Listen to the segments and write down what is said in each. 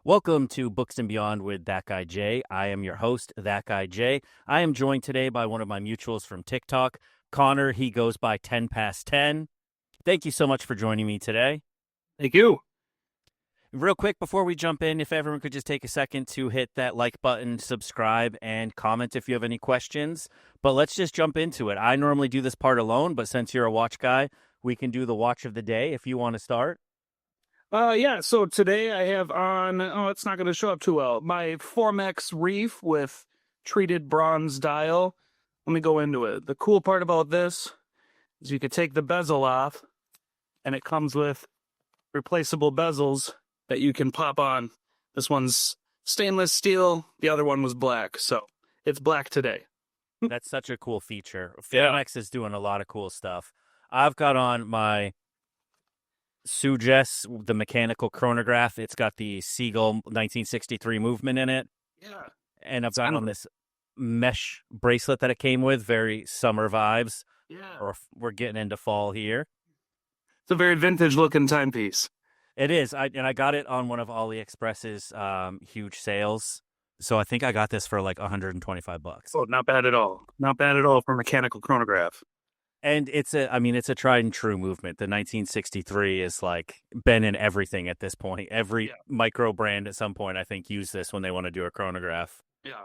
Welcome to Books and Beyond with That Guy Jay. I am your host, That Guy Jay. I am joined today by one of my mutuals from TikTok, Connor. He goes by 10 past 10. Thank you so much for joining me today. Thank you. Real quick, before we jump in, if everyone could just take a second to hit that like button, subscribe, and comment if you have any questions. But let's just jump into it. I normally do this part alone, but since you're a watch guy, we can do the watch of the day if you want to start. So today I have on, it's not going to show up too well, my Formex Reef with treated bronze dial. Let me go into it. The cool part about this is you could take the bezel off, and it comes with replaceable bezels that you can pop on. This one's stainless steel, the other one was black, so it's black today. That's such a cool feature. Yeah. Formex is doing a lot of cool stuff. I've got on my Suggest, the mechanical chronograph. It's got the Seagull 1963 movement in it. Yeah. And I've got on this mesh bracelet that it came with. Very summer vibes. Yeah. Or we're getting into fall here. It's a very vintage looking timepiece. It is. I got it on one of AliExpress's huge sales. So I think I got this for like $125. Oh, not bad at all. Not bad at all for a mechanical chronograph. And it's a tried and true movement. The 1963 is like been in everything at this point. Every micro brand at some point, I think, used this when they want to do a chronograph. Yeah.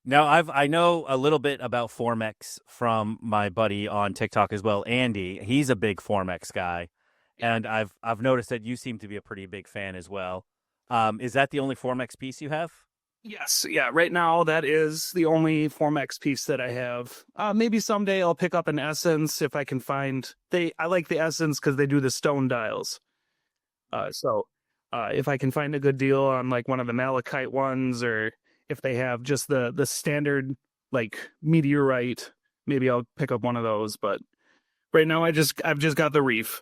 Now, I know a little bit about Formex from my buddy on TikTok as well, Andy. He's a big Formex guy, and I've noticed that you seem to be a pretty big fan as well. Is that the only Formex piece you have? Yes, yeah. Right now, that is the only Formex piece that I have. Maybe someday I'll pick up an Essence if I can find. I like the Essence because they do the stone dials. If I can find a good deal on like one of the malachite ones, or if they have just the standard like meteorite, maybe I'll pick up one of those. But right now, I've just got the Reef.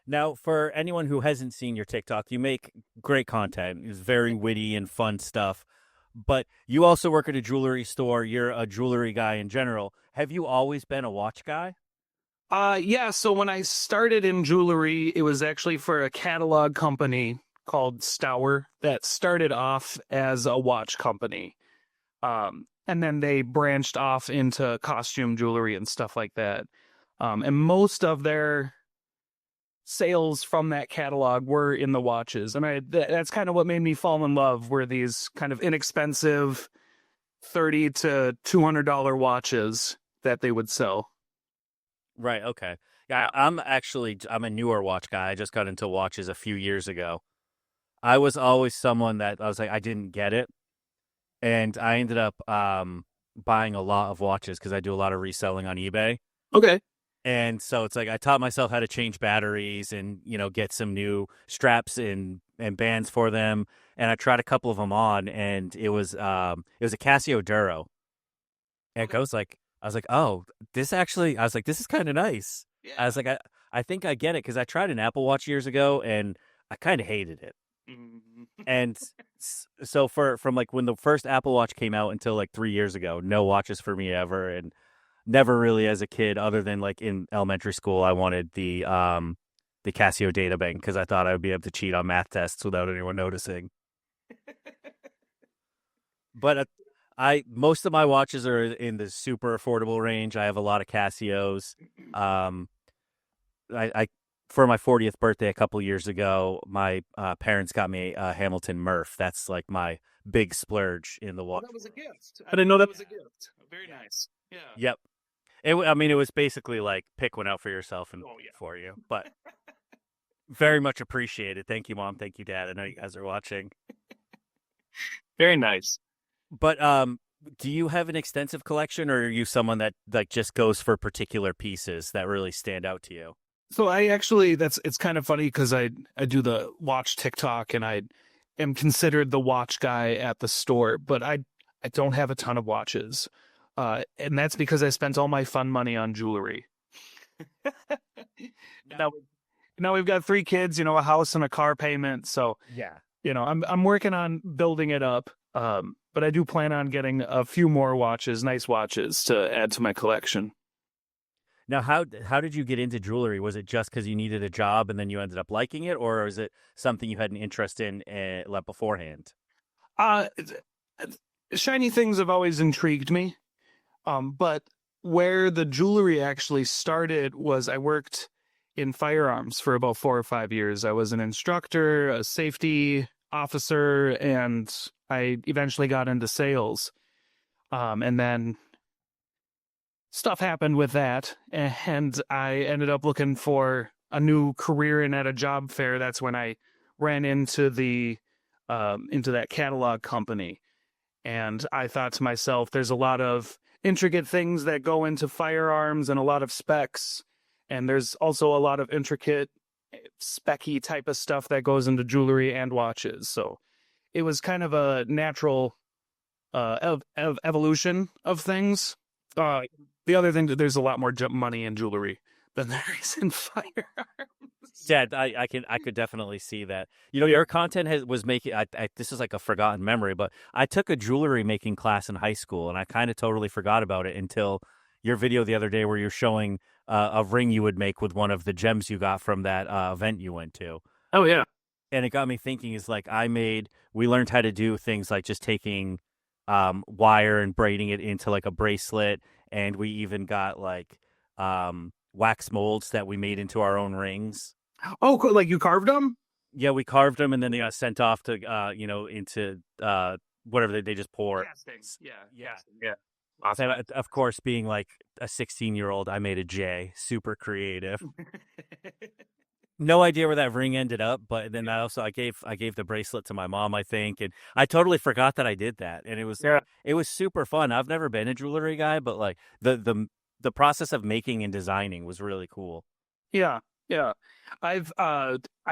Now, for anyone who hasn't seen your TikTok, you make great content. It's very witty and fun stuff. But you also work at a jewelry store. You're a jewelry guy in general. Have you always been a watch guy? Yeah. So when I started in jewelry, it was actually for a catalog company called Stour that started off as a watch company. And then they branched off into costume jewelry and stuff like that. And most of their sales from that catalog were in the watches, and that's kind of what made me fall in love, were these kind of inexpensive $30 to $200 watches that they would sell. Right. Okay. Yeah, I'm a newer watch guy. I just got into watches a few years ago. I was always someone that I was like, I didn't get it, and I ended up buying a lot of watches because I do a lot of reselling on eBay. Okay. And so it's like I taught myself how to change batteries and, get some new straps and bands for them. And I tried a couple of them on, and it was a Casio Duro. And I was like, oh, this is kind of nice. Yeah. I was like, I think I get it, because I tried an Apple Watch years ago and I kind of hated it. And so from like when the first Apple Watch came out until like 3 years ago, no watches for me ever. And never really as a kid, other than like in elementary school, I wanted the Casio data bank because I thought I would be able to cheat on math tests without anyone noticing. But most of my watches are in the super affordable range. I have a lot of Casios. I for my 40th birthday a couple years ago, my parents got me a Hamilton Murph. That's like my big splurge in the watch. That was a gift. I didn't know that was a gift. Very nice. Yeah. Yep. It was basically like pick one out for yourself and for you, but very much appreciated. Thank you, Mom. Thank you, Dad. I know you guys are watching. Very nice. But do you have an extensive collection, or are you someone that like just goes for particular pieces that really stand out to you? So it's kind of funny because I do the watch TikTok, and I am considered the watch guy at the store, but I don't have a ton of watches. And that's because I spent all my fun money on jewelry. Now we've got 3 kids, a house and a car payment. So yeah, I'm working on building it up. But I do plan on getting a few more watches, nice watches, to add to my collection. Now, how did you get into jewelry? Was it just because you needed a job and then you ended up liking it, or is it something you had an interest in like beforehand? Uh, Shiny things have always intrigued me. But where the jewelry actually started was I worked in firearms for about 4 or 5 years. I was an instructor, a safety officer, and I eventually got into sales. And then stuff happened with that, and I ended up looking for a new career. And at a job fair, that's when I ran into that catalog company. And I thought to myself, there's a lot of intricate things that go into firearms and a lot of specs. And there's also a lot of intricate, specky type of stuff that goes into jewelry and watches. So it was kind of a natural evolution of things. Uh, the other thing that there's a lot more money in jewelry than there is in firearms. Yeah, I could definitely see that. You know, your content was making. This is like a forgotten memory, but I took a jewelry making class in high school, and I kind of totally forgot about it until your video the other day, where you're showing a ring you would make with one of the gems you got from that event you went to. Oh yeah. And it got me thinking. Is like we learned how to do things like just taking wire and braiding it into like a bracelet, and we even got like wax molds that we made into our own rings. Oh, cool. Like you carved them? Yeah, we carved them, and then they got sent off to into whatever they just pour. Casting. Yeah. Yeah. Casting. Yeah. And Awesome. of course, being like a 16-year-old, I made a J. Super creative. No idea where that ring ended up, but then I gave the bracelet to my mom, I think, and I totally forgot that I did that, and Yeah. it was super fun. I've never been a jewelry guy, but like the process of making and designing was really cool. Yeah. Yeah. I've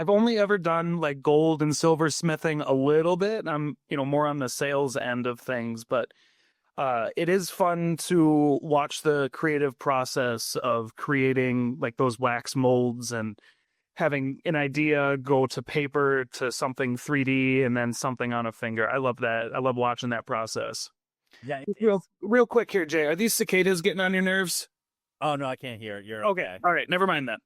only ever done like gold and silver smithing a little bit. I'm, more on the sales end of things, but it is fun to watch the creative process of creating like those wax molds and having an idea go to paper to something 3D and then something on a finger. I love that. I love watching that process. Yeah. Real quick here, Jay. Are these cicadas getting on your nerves? Oh no, I can't hear it. You're Okay. okay. All right. Never mind that.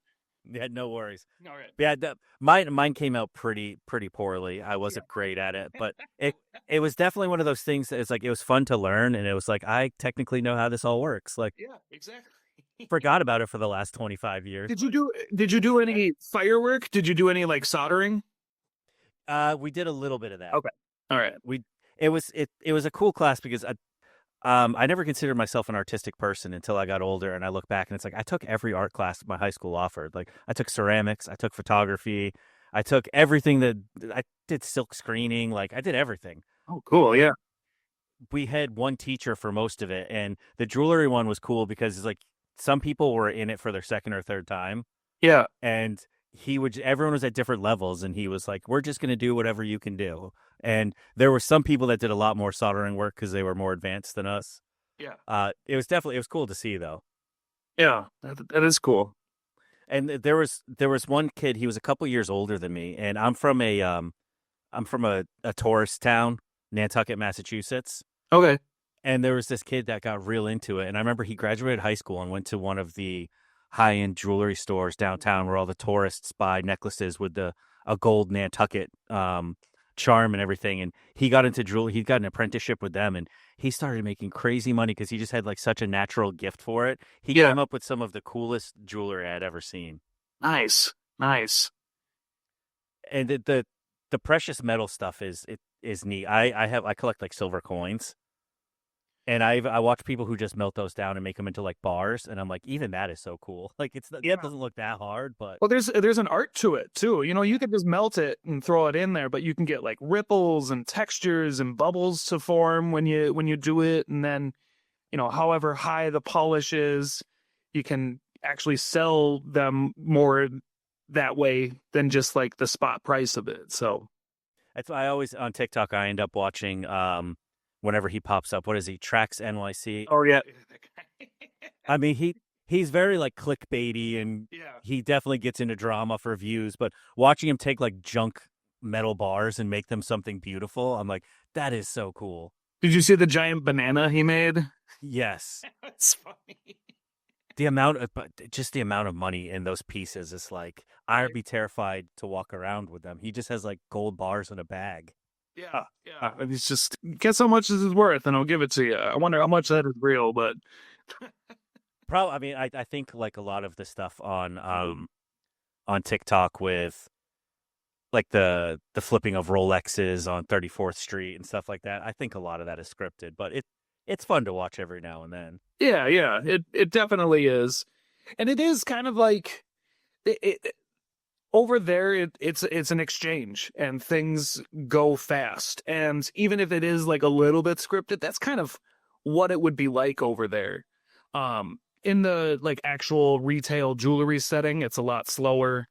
Yeah, no worries. All right. Yeah, mine came out pretty poorly. I wasn't great at it, but it was definitely one of those things that it's like it was fun to learn, and it was like I technically know how this all works. Like, Yeah, exactly. forgot about it for the last 25 years. Did you do any firework? Did you do any like soldering? We did a little bit of that. Okay. All right. It was a cool class because I never considered myself an artistic person until I got older, and I look back and it's like I took every art class my high school offered. Like I took ceramics, I took photography, I took everything that I did silk screening, like I did everything. Oh, cool. Yeah. We had one teacher for most of it, and the jewelry one was cool because it's like some people were in it for their second or third time, Yeah. and everyone was at different levels, and he was like, we're just going to do whatever you can do. And there were some people that did a lot more soldering work because they were more advanced than us. Yeah. It was cool to see though. Yeah. That is cool. And there was one kid, he was a couple years older than me, and I'm from a tourist town, Nantucket, Massachusetts. Okay. And there was this kid that got real into it, and I remember he graduated high school and went to one of the high-end jewelry stores downtown where all the tourists buy necklaces with a gold Nantucket charm and everything. And he got into jewelry. He got an apprenticeship with them, and he started making crazy money because he just had like such a natural gift for it. He came up with some of the coolest jewelry I'd ever seen. Nice. Nice. And the precious metal stuff is neat. I collect like silver coins. And I watch people who just melt those down and make them into like bars, and I'm like, even that is so cool. Like that doesn't look that hard, but Well, there's an art to it too. You could just melt it and throw it in there, but you can get like ripples and textures and bubbles to form when you do it, and then however high the polish is, you can actually sell them more that way than just like the spot price of it. So that's why I always on TikTok I end up watching whenever he pops up. What is he? Tracks NYC. oh yeah. I mean he's very like clickbaity, and Yeah. he definitely gets into drama for views. But watching him take like junk metal bars and make them something beautiful, I'm like, that is so cool. Did you see the giant banana he made? Yes. That's funny. the amount of but just the amount of money in those pieces is like I'd be terrified to walk around with them. He just has like gold bars in a bag. Yeah, yeah. It's just guess how much this is worth, and I'll give it to you. I wonder how much that is real, but Probably, I mean, I think like a lot of the stuff on TikTok with like the flipping of Rolexes on 34th Street and stuff like that. I think a lot of that is scripted, but it's fun to watch every now and then. yeah, yeah, it definitely is, and it is kind of like over there. It's an exchange, and things go fast, and even if it is like a little bit scripted, that's kind of what it would be like over there. In the like actual retail jewelry setting, it's a lot slower.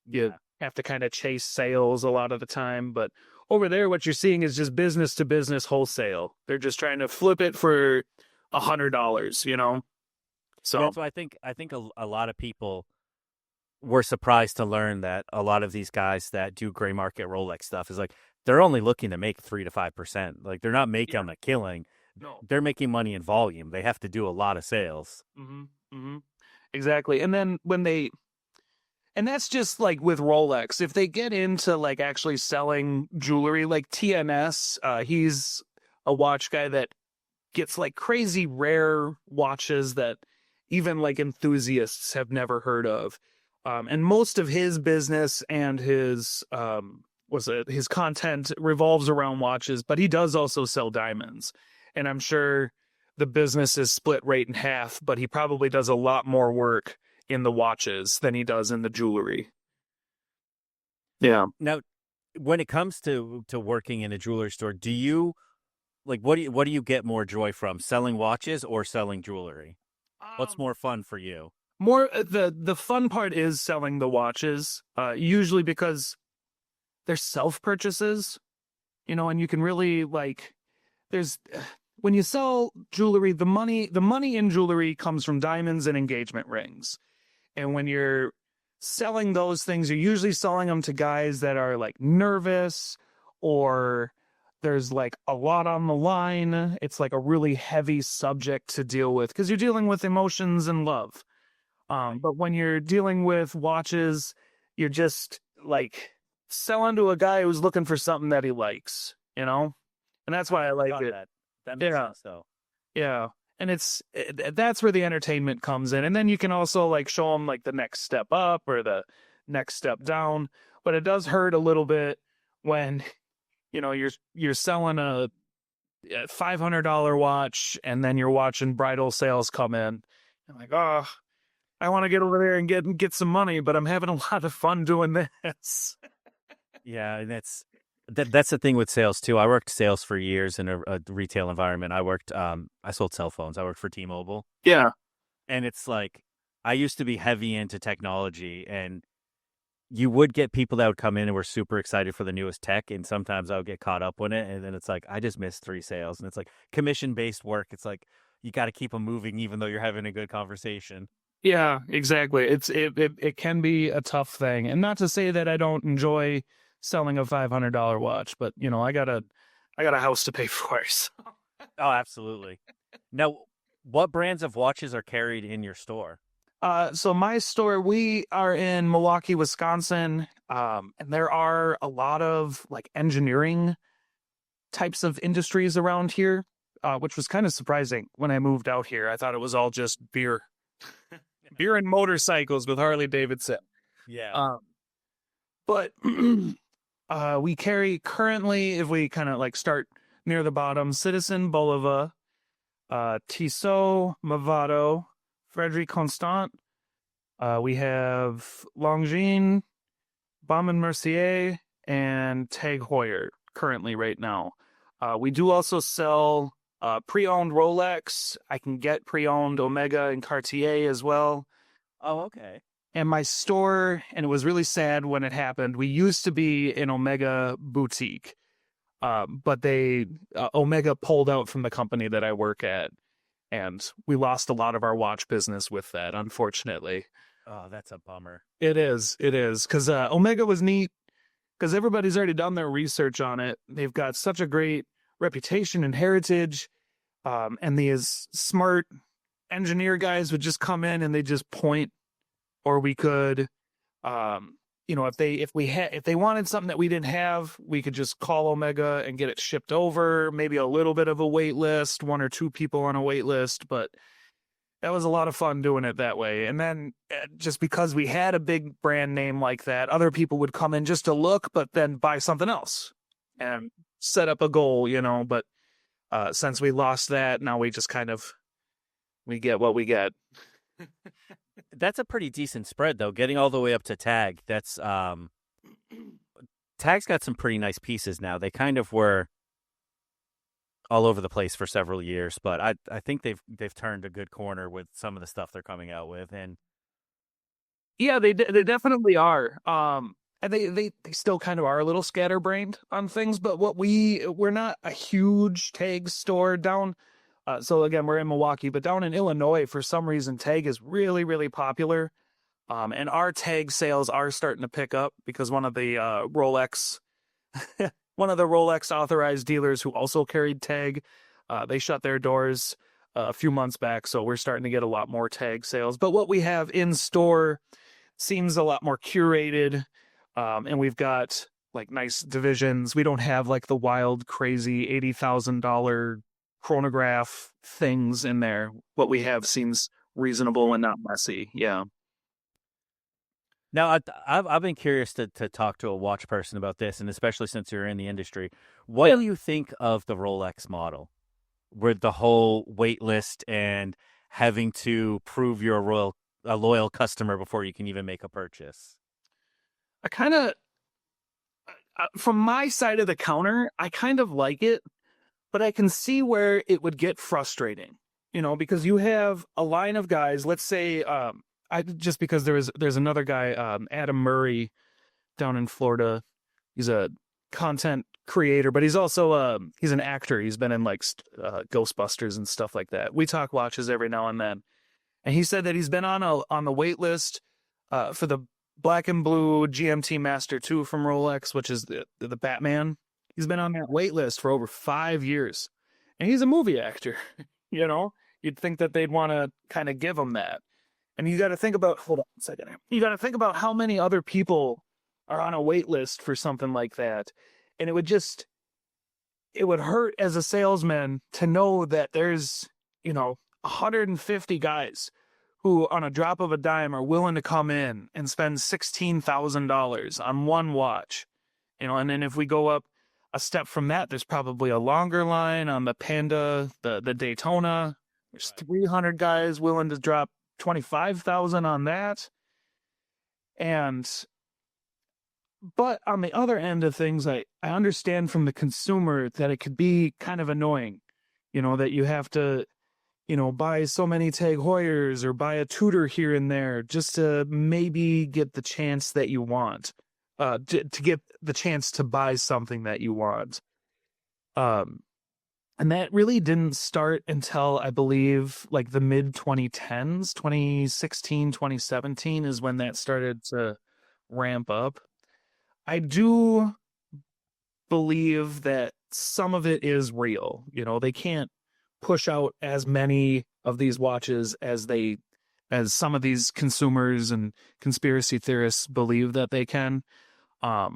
You have to kind of chase sales a lot of the time, but over there, what you're seeing is just business to business wholesale. They're just trying to flip it for $100, you know? So, That's why I think a lot of people were surprised to learn that a lot of these guys that do gray market Rolex stuff is like they're only looking to make 3 to 5%. Like they're not making a killing. no. They're making money in volume. They have to do a lot of sales. Mm-hmm. Mm-hmm. Exactly. And then and that's just like with Rolex. If they get into like actually selling jewelry, like TNS, he's a watch guy that gets like crazy rare watches that even like enthusiasts have never heard of. And most of his business and his content revolves around watches, but he does also sell diamonds. And I'm sure the business is split right in half, but he probably does a lot more work in the watches than he does in the jewelry. Yeah. Now, when it comes to working in a jewelry store, do you like what do you get more joy from, selling watches or selling jewelry? What's more fun for you? More the fun part is selling the watches, usually because they're self purchases, you know, and you can really like there's when you sell jewelry, the money in jewelry comes from diamonds and engagement rings. And when you're selling those things, you're usually selling them to guys that are like nervous or there's like a lot on the line. It's like a really heavy subject to deal with because you're dealing with emotions and love. But when you're dealing with watches, you're just like selling to a guy who's looking for something that he likes, you know? And that's why I like it. That makes sense, though. Yeah. And that's where the entertainment comes in. And then you can also like show them like the next step up or the next step down. But it does hurt a little bit when, you know, you're selling a $500 watch and then you're watching bridal sales come in. I'm like, oh, I want to get over there and get some money, but I'm having a lot of fun doing this. Yeah, and that's the thing with sales too. I worked sales for years in a retail environment. I sold cell phones. I worked for T-Mobile. Yeah. And it's like I used to be heavy into technology, and you would get people that would come in and were super excited for the newest tech, and sometimes I would get caught up in it, and then it's like I just missed 3 sales, and it's like commission-based work. It's like you got to keep them moving even though you're having a good conversation. Yeah, exactly. It can be a tough thing. And not to say that I don't enjoy selling a $500 watch, but you know, I got a house to pay for. So. Oh, absolutely. Now, what brands of watches are carried in your store? So my store, we are in Milwaukee, Wisconsin, and there are a lot of like engineering types of industries around here, which was kind of surprising when I moved out here. I thought it was all just beer, beer and motorcycles with Harley Davidson. Yeah. But we carry currently, if we kind of like start near the bottom, Citizen Bolivar, Tissot, Movado, Frederic Constant. We have Longines, Baume & Mercier, and Tag Heuer currently right now. We do also sell pre-owned Rolex. I can get pre-owned Omega and Cartier as well. Oh, okay. And my store, and it was really sad when it happened, we used to be an Omega boutique, but Omega pulled out from the company that I work at, and we lost a lot of our watch business with that, unfortunately. Oh, that's a bummer. It is, because Omega was neat, because everybody's already done their research on it. They've got such a great reputation and heritage, and these smart engineer guys would just come in and they just point, or we could, if they wanted something that we didn't have, we could just call Omega and get it shipped over. Maybe a little bit of a wait list, one or two people on a wait list, but that was a lot of fun doing it that way. And then just because we had a big brand name like that, other people would come in just to look, but then buy something else and set up a goal, But since we lost that, now we just we get what we get. That's a pretty decent spread, though. Getting all the way up to Tag. That's Tag's got some pretty nice pieces now. They kind of were all over the place for several years, but I think they've turned a good corner with some of the stuff they're coming out with, and yeah, they definitely are. And they still kind of are a little scatterbrained on things, but we're not a huge Tag store down. So again, we're in Milwaukee, but down in Illinois, for some reason, Tag is really, really popular. And our Tag sales are starting to pick up because one of the Rolex authorized dealers who also carried Tag, they shut their doors a few months back. So we're starting to get a lot more Tag sales. But what we have in store seems a lot more curated. And we've got like nice divisions. We don't have like the wild, crazy $80,000 chronograph things in there. What we have seems reasonable and not messy. Yeah. now I've been curious to talk to a watch person about this, and especially since you're in the industry. What do you think of the Rolex model, with the whole wait list and having to prove you're a loyal customer before you can even make a purchase? I kind of, from my side of the counter, I kind of like it, but I can see where it would get frustrating, because you have a line of guys. Let's say, just because there's another guy, Adam Murray, down in Florida. He's a content creator, but he's also he's an actor. He's been in like Ghostbusters and stuff like that. We talk watches every now and then, and he said that he's been on the wait list for the Black and Blue GMT Master 2 from Rolex, which is the Batman. He's been on that wait list for over 5 years. And he's a movie actor, You'd think that they'd want to kind of give him that. And you got to think about, hold on a second. You got to think about how many other people are on a wait list for something like that. And it would hurt as a salesman to know that there's, 150 guys who on a drop of a dime are willing to come in and spend $16,000 on one watch. And then if we go up a step from that, there's probably a longer line on the Panda, the Daytona. There's 300 guys willing to drop 25,000 on that. But on the other end of things, I understand from the consumer that it could be kind of annoying, that you have to, buy so many Tag Heuers or buy a Tudor here and there just to maybe get the chance that you want, to get the chance to buy something that you want. And that really didn't start until, I believe, like the mid 2010s, 2016, 2017 is when that started to ramp up. I do believe that some of it is real. They can't push out as many of these watches as some of these consumers and conspiracy theorists believe that they can. I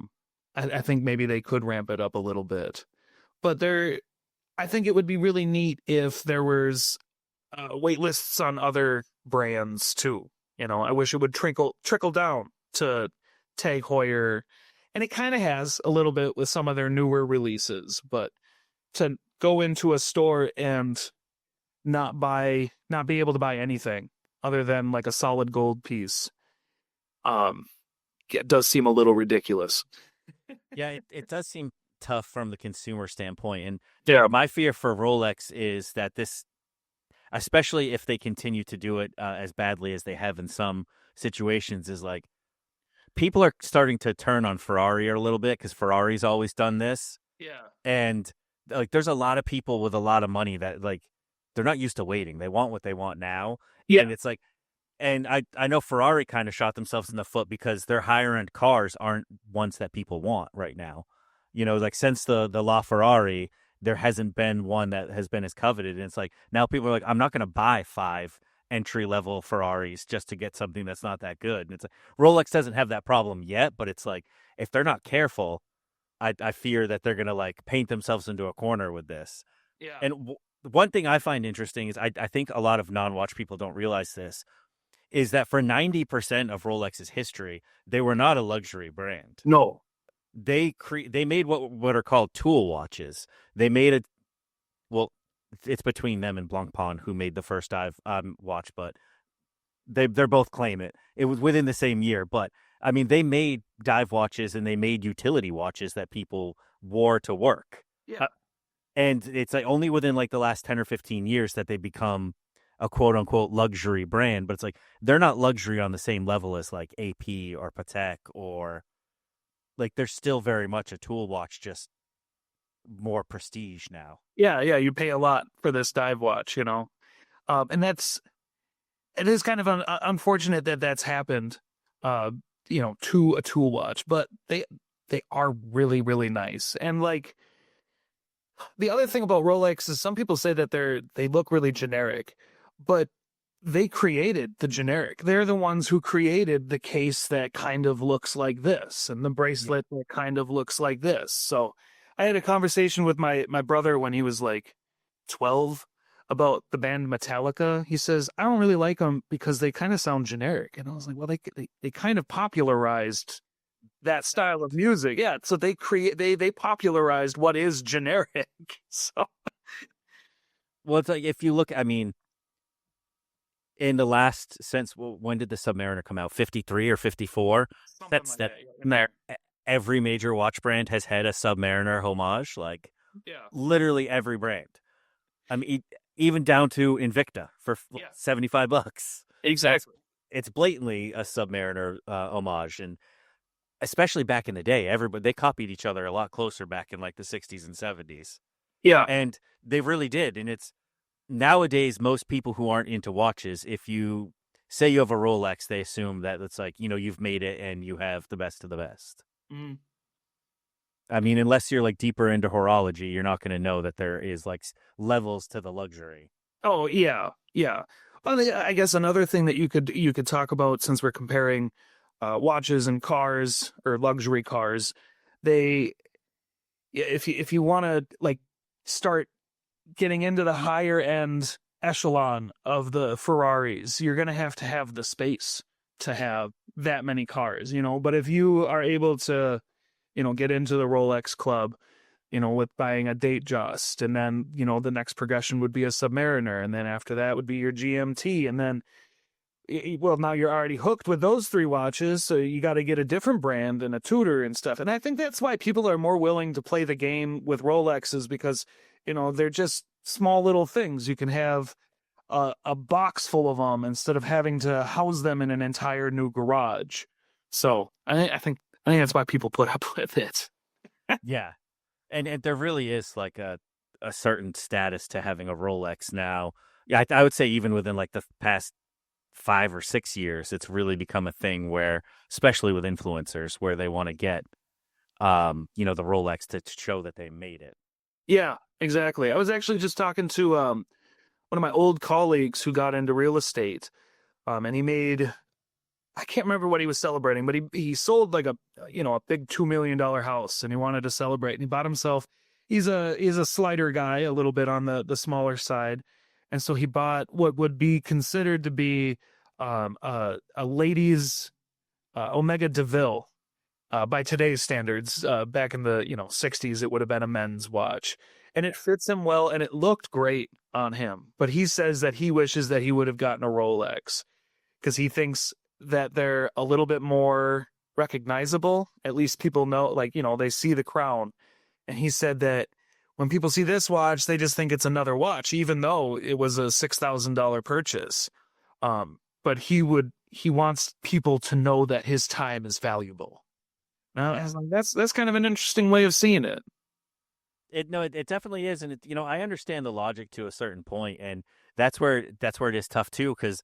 think maybe they could ramp it up a little bit, but I think it would be really neat if there was wait lists on other brands too. I wish it would trickle down to Tag Heuer, and it kind of has a little bit with some of their newer releases, but to go into a store and not be able to buy anything other than like a solid gold piece, it does seem a little ridiculous. Yeah, it does seem tough from the consumer standpoint. And Yeah. my fear for Rolex is that this, especially if they continue to do it as badly as they have in some situations, is like people are starting to turn on Ferrari a little bit because Ferrari's always done this. Yeah. And like there's a lot of people with a lot of money that like they're not used to waiting. They want what they want now. Yeah. And it's like, and I know Ferrari kind of shot themselves in the foot because their higher end cars aren't ones that people want right now. Like since the LaFerrari, there hasn't been one that has been as coveted. And it's like now people are like, I'm not going to buy 5 entry level Ferraris just to get something that's not that good. And it's like, Rolex doesn't have that problem yet, but it's like if they're not careful, I fear that they're gonna like paint themselves into a corner with this. Yeah. And one thing I find interesting is I think a lot of non-watch people don't realize this is that for 90% of Rolex's history, they were not a luxury brand. No. They made what are called tool watches. They made it well. It's between them and Blancpain who made the first dive watch, but they're both claim it. It was within the same year, but I mean they made dive watches and they made utility watches that people wore to work. Yeah. And it's like only within like the last 10 or 15 years that they become a quote unquote luxury brand, but it's like they're not luxury on the same level as like AP or Patek or like they're still very much a tool watch, just more prestige now. Yeah, you pay a lot for this dive watch, and it is kind of unfortunate that that's happened, to a tool watch, but they are really, really nice. And like the other thing about Rolex is some people say that they look really generic, but they created the generic. They're the ones who created the case that kind of looks like this and the bracelet that kind of looks like this. So I had a conversation with my brother when he was like 12 about the band Metallica. He says, I don't really like them because they kind of sound generic. And I was like, well, they kind of popularized that style of music. Yeah. So they popularized what is generic. So, well, it's like if you look, I mean, in the last since when did the Submariner come out? 53 or 54? That's like that. In there. Every major watch brand has had a Submariner homage, like literally every brand. I mean, even down to Invicta for $75. Exactly. It's blatantly a Submariner homage, and especially back in the day, everybody they copied each other a lot closer back in like the 60s and 70s. Yeah, and they really did. And it's nowadays most people who aren't into watches, if you say you have a Rolex, they assume that it's like you've made it and you have the best of the best. Mm. I mean, unless you're like deeper into horology, you're not going to know that there is like levels to the luxury. Oh yeah. Well, I guess another thing that you could talk about, since we're comparing watches and cars or luxury cars, if you want to like start getting into the higher end echelon of the Ferraris, you're going to have the space to have that many cars, but if you are able to, get into the Rolex club, with buying a Datejust, and then, the next progression would be a Submariner, and then after that would be your GMT, and then, well, now you're already hooked with those three watches, so you got to get a different brand and a Tudor and stuff. And I think that's why people are more willing to play the game with Rolexes, because, they're just small little things. You can have a box full of them instead of having to house them in an entire new garage. So I think that's why people put up with it. Yeah. And there really is like a certain status to having a Rolex now. Yeah, I would say even within like the past 5 or 6 years, it's really become a thing where, especially with influencers, where they want to get, the Rolex to show that they made it. Yeah, exactly. I was actually just talking to one of my old colleagues who got into real estate, and he made, I can't remember what he was celebrating, but he sold like a big $2 million house, and he wanted to celebrate, and he bought himself. He's a slider guy, a little bit on the smaller side, and so he bought what would be considered to be a lady's Omega DeVille. By today's standards, back in the 60s, it would have been a men's watch, and it fits him well, and it looked great on him. But he says that he wishes that he would have gotten a Rolex because he thinks that they're a little bit more recognizable. At least people know, they see the crown. And he said that when people see this watch, they just think it's another watch, even though it was a $6,000 purchase. But he wants people to know that his time is valuable. Now, I was like, that's kind of an interesting way of seeing it. It definitely is, and I understand the logic to a certain point, and that's where it is tough too, because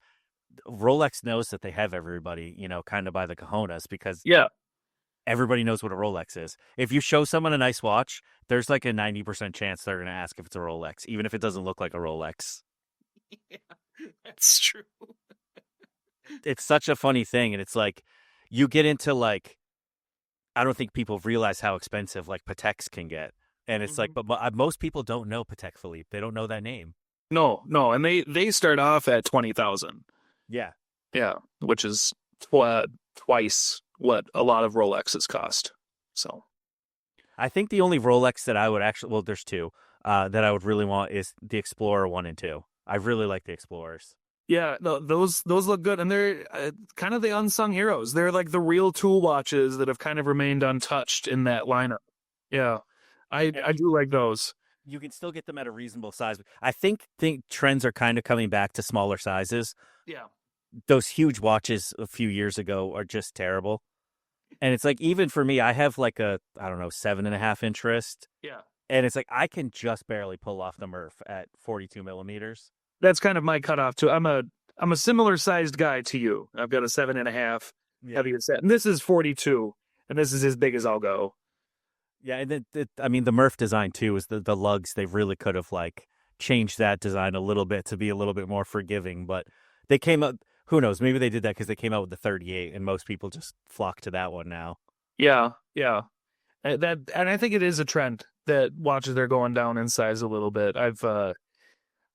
Rolex knows that they have everybody, kind of by the cojones, because everybody knows what a Rolex is. If you show someone a nice watch, there's like a 90% chance they're going to ask if it's a Rolex, even if it doesn't look like a Rolex. That's true. It's such a funny thing, and it's like you get into like I don't think people realize how expensive like Pateks can get, and it's like, Mhm. but most people don't know Patek Philippe. They don't know that name. No, no, and they start off at 20,000. Yeah, Yeah, which is twice what a lot of Rolexes cost. So I think the only Rolex that I would actually, well, there's two that I would really want is the Explorer 1 and 2. I really like the Explorers. yeah, no, those look good, and they're kind of the unsung heroes. They're like the real tool watches that have kind of remained untouched in that lineup. Yeah, And I do like those. you can still get them at a reasonable size. I think trends are kind of coming back to smaller sizes. Yeah, Those huge watches a few years ago are just terrible. And it's like even for me, I have like a I don't know 7.5 inch wrist, yeah. and it's like I can just barely pull off the Murph at 42 millimeters. That's kind of my cutoff too. I'm a similar sized guy to you. I've got a 7.5 Yeah, heavier set, and this is 42, and this is as big as I'll go. yeah, and I mean the Murph design too is the lugs. They really could have like changed that design a little bit to be a little bit more forgiving, but they came up. Who knows? Maybe they did that because they came out with the 38, and most people just flock to that one now. Yeah, yeah. And I think it is a trend that watches are going down in size a little bit.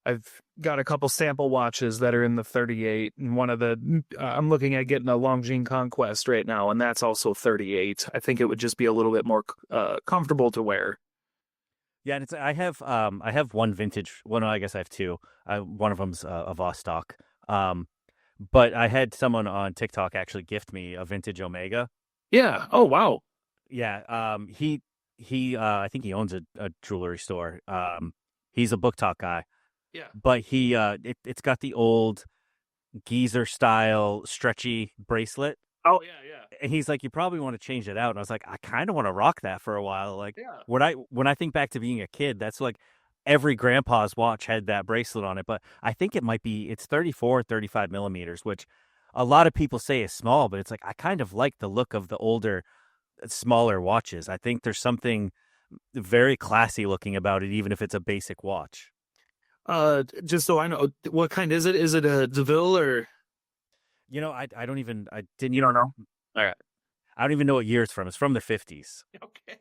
I've got a couple sample watches that are in the 38, and one of the I'm looking at getting a Longines Conquest right now, and that's also 38. I think it would just be a little bit more comfortable to wear. Yeah, and it's I have one vintage. Well, no, I guess I have two. One of them's a Vostok. Um, but I had someone on TikTok actually gift me a vintage Omega. Yeah. Oh wow. Yeah. He I think he owns a jewelry store. He's a book talk guy, Yeah. but it's got the old geezer style stretchy bracelet. Oh yeah, yeah. And he's like, you probably want to change it out. And I was like, I kind of want to rock that for a while. Like Yeah. when I think back to being a kid, that's like every grandpa's watch had that bracelet on it. But I think it's 34, 35 millimeters, which a lot of people say is small, but it's like I kind of like the look of the older, smaller watches. I think there's something very classy looking about it, even if it's a basic watch. Just so I know, what kind is it? Is it a DeVille or You know, I don't even I didn't you don't even know? All right. I don't even know what year it's from. It's from the 50s. Okay.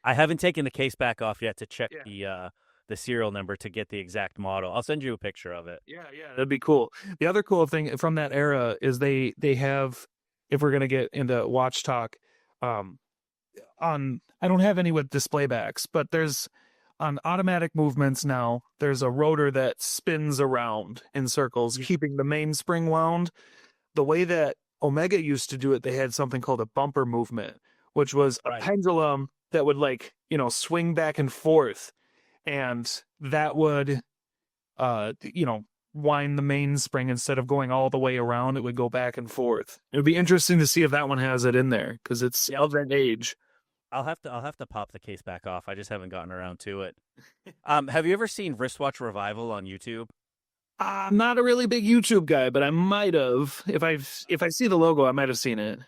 I haven't taken the case back off yet to check Yeah. the serial number to get the exact model. I'll send you a picture of it. Yeah, yeah, that'd be cool. The other cool thing from that era is they have, if we're gonna get into watch talk, um, on I don't have any with display backs, but there's on automatic movements now. There's a rotor that spins around in circles, Yeah. keeping the mainspring wound. The way that Omega used to do it, they had something called a bumper movement, which was a Right. pendulum that would like swing back and forth, and that would wind the mainspring instead of going all the way around. It would go back and forth. It would be interesting to see if that one has it in there because it's Yeah, of that age. I'll have to pop the case back off. I just haven't gotten around to it. Have you ever seen Wristwatch Revival on YouTube? I'm not a really big YouTube guy, but I might have. If I see the logo, I might have seen it.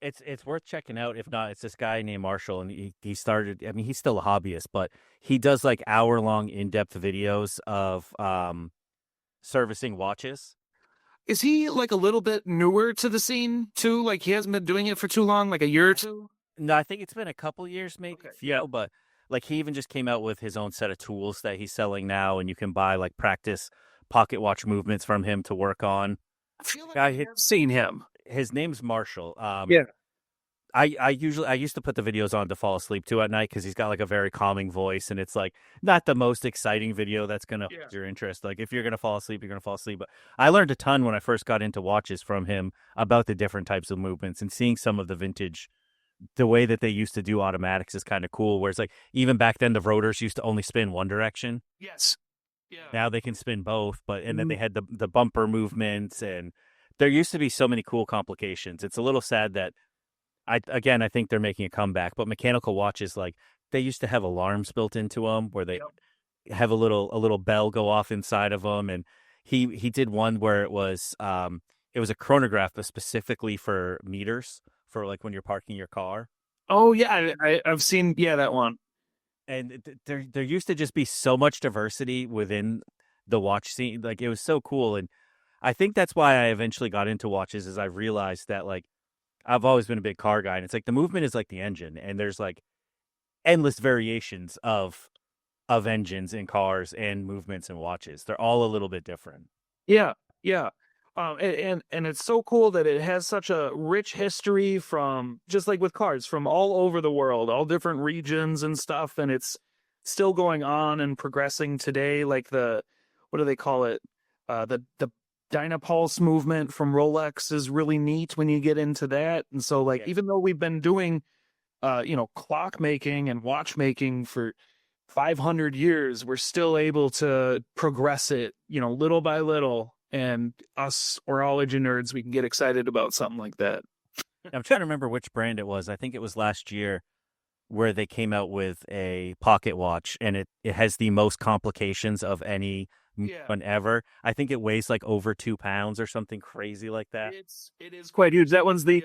It's worth checking out. If not, it's this guy named Marshall, and he started. I mean, he's still a hobbyist, but he does like hour-long in-depth videos of servicing watches. Is he like a little bit newer to the scene too? Like he hasn't been doing it for too long, like a year or two? No, I think it's been a couple years, maybe Okay. a few, but like he even just came out with his own set of tools that he's selling now, and you can buy like practice pocket watch movements from him to work on. I feel like Guy, I have seen him. his name's Marshall. Yeah. I used to put the videos on to fall asleep to at night because he's got like a very calming voice, and it's like not the most exciting video that's gonna Yeah. hold your interest. Like if you're gonna fall asleep, you're gonna fall asleep. But I learned a ton when I first got into watches from him about the different types of movements, and seeing some of the vintage, the way that they used to do automatics is kind of cool. Where it's like even back then the rotors used to only spin one direction. Yes. Yeah. Now they can spin both, but and then they Mhm. had the bumper movements, and there used to be so many cool complications. It's a little sad that I think they're making a comeback, but mechanical watches like they used to have alarms built into them where they Yep. have a little bell go off inside of them, and he did one where it was a chronograph but specifically for meters for like when you're parking your car. Oh yeah, I've seen that one. And there used to just be so much diversity within the watch scene. Like it was so cool, and I think that's why I eventually got into watches. Is I realized that like I've always been a big car guy, and it's like the movement is like the engine, and there's like endless variations of engines in cars and movements in watches. They're all a little bit different. Yeah, yeah. And it's so cool that it has such a rich history from just like with cars from all over the world, all different regions and stuff, and it's still going on and progressing today. Like the what do they call it? The Dynapulse movement from Rolex is really neat when you get into that. And so like Yeah. even though we've been doing clock making and watchmaking for 500 years, we're still able to progress it, little by little. And us horology nerds, we can get excited about something like that. I'm trying to remember which brand it was. I think it was last year where they came out with a pocket watch, and it has the most complications of any Yeah, one ever. I think it weighs like over 2 pounds or something crazy like that. it is quite huge. That one's the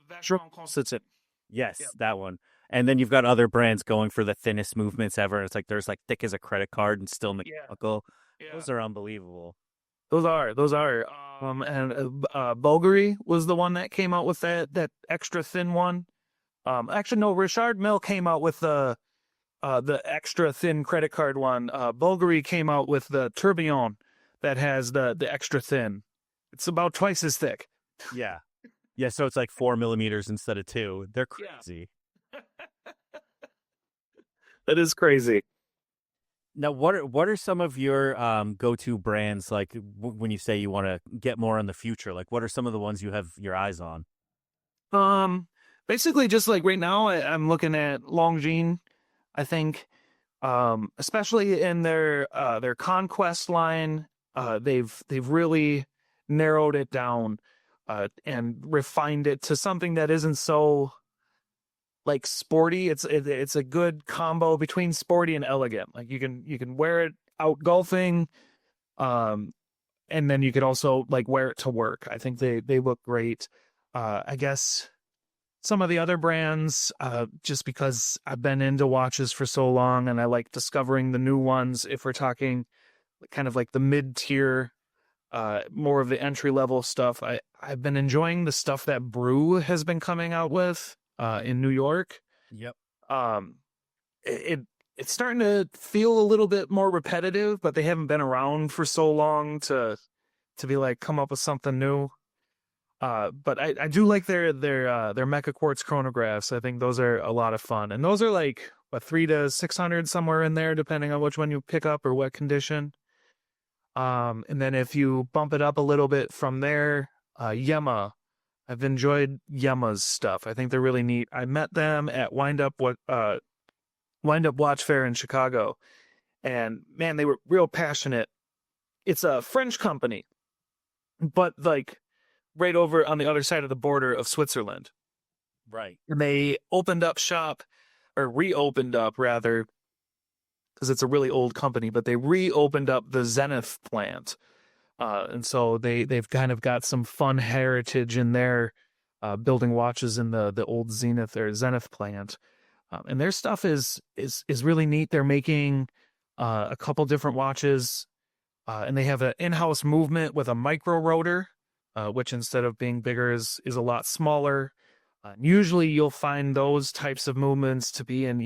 Vacheron Constantin. Yeah, Yes, that one. And then you've got other brands going for the thinnest movements ever. It's like there's like thick as a credit card and still yeah, mechanical. yeah. Those are unbelievable. Those are. And Bulgari was the one that came out with that extra thin one. Actually, no, Richard Mille came out with the extra thin credit card one. Bulgari came out with the Tourbillon that has the extra thin. It's about twice as thick. Yeah. Yeah, so it's like 4 millimeters instead of two. They're Yeah, crazy. that is crazy. Now, what are some of your go-to brands like when you say you want to get more in the future? Like, what are some of the ones you have your eyes on? Um, Basically, just like right now, I'm looking at Longines. I think, especially in their Conquest line, they've really narrowed it down, and refined it to something that isn't so like sporty. It's a good combo between sporty and elegant. Like you can wear it out golfing, um, and then you could also like wear it to work. I think they look great. I guess some of the other brands, just because I've been into watches for so long and I like discovering the new ones. If we're talking kind of like the mid tier, more of the entry level stuff, I've been enjoying the stuff that Brew has been coming out with, in New York. Yep. Um, it's starting to feel a little bit more repetitive, but they haven't been around for so long to be like come up with something new. But I do like their Mecha Quartz chronographs. I think those are a lot of fun, and those are like what 300 to 600 somewhere in there, depending on which one you pick up or what condition. And then if you bump it up a little bit from there, Yema. I've enjoyed Yema's stuff. I think they're really neat. I met them at Wind Up Watch Fair in Chicago, and man, they were real passionate. It's a French company, but like right over on the other side of the border of Switzerland. Right. And they opened up shop, or reopened up rather, because it's a really old company, but they reopened up the Zenith plant. And so they've kind of got some fun heritage in there, building watches in the old Zenith or Zenith plant. And their stuff is really neat. They're making a couple different watches, and they have an in-house movement with a micro rotor, which instead of being bigger is a lot smaller. Usually you'll find those types of movements to be in,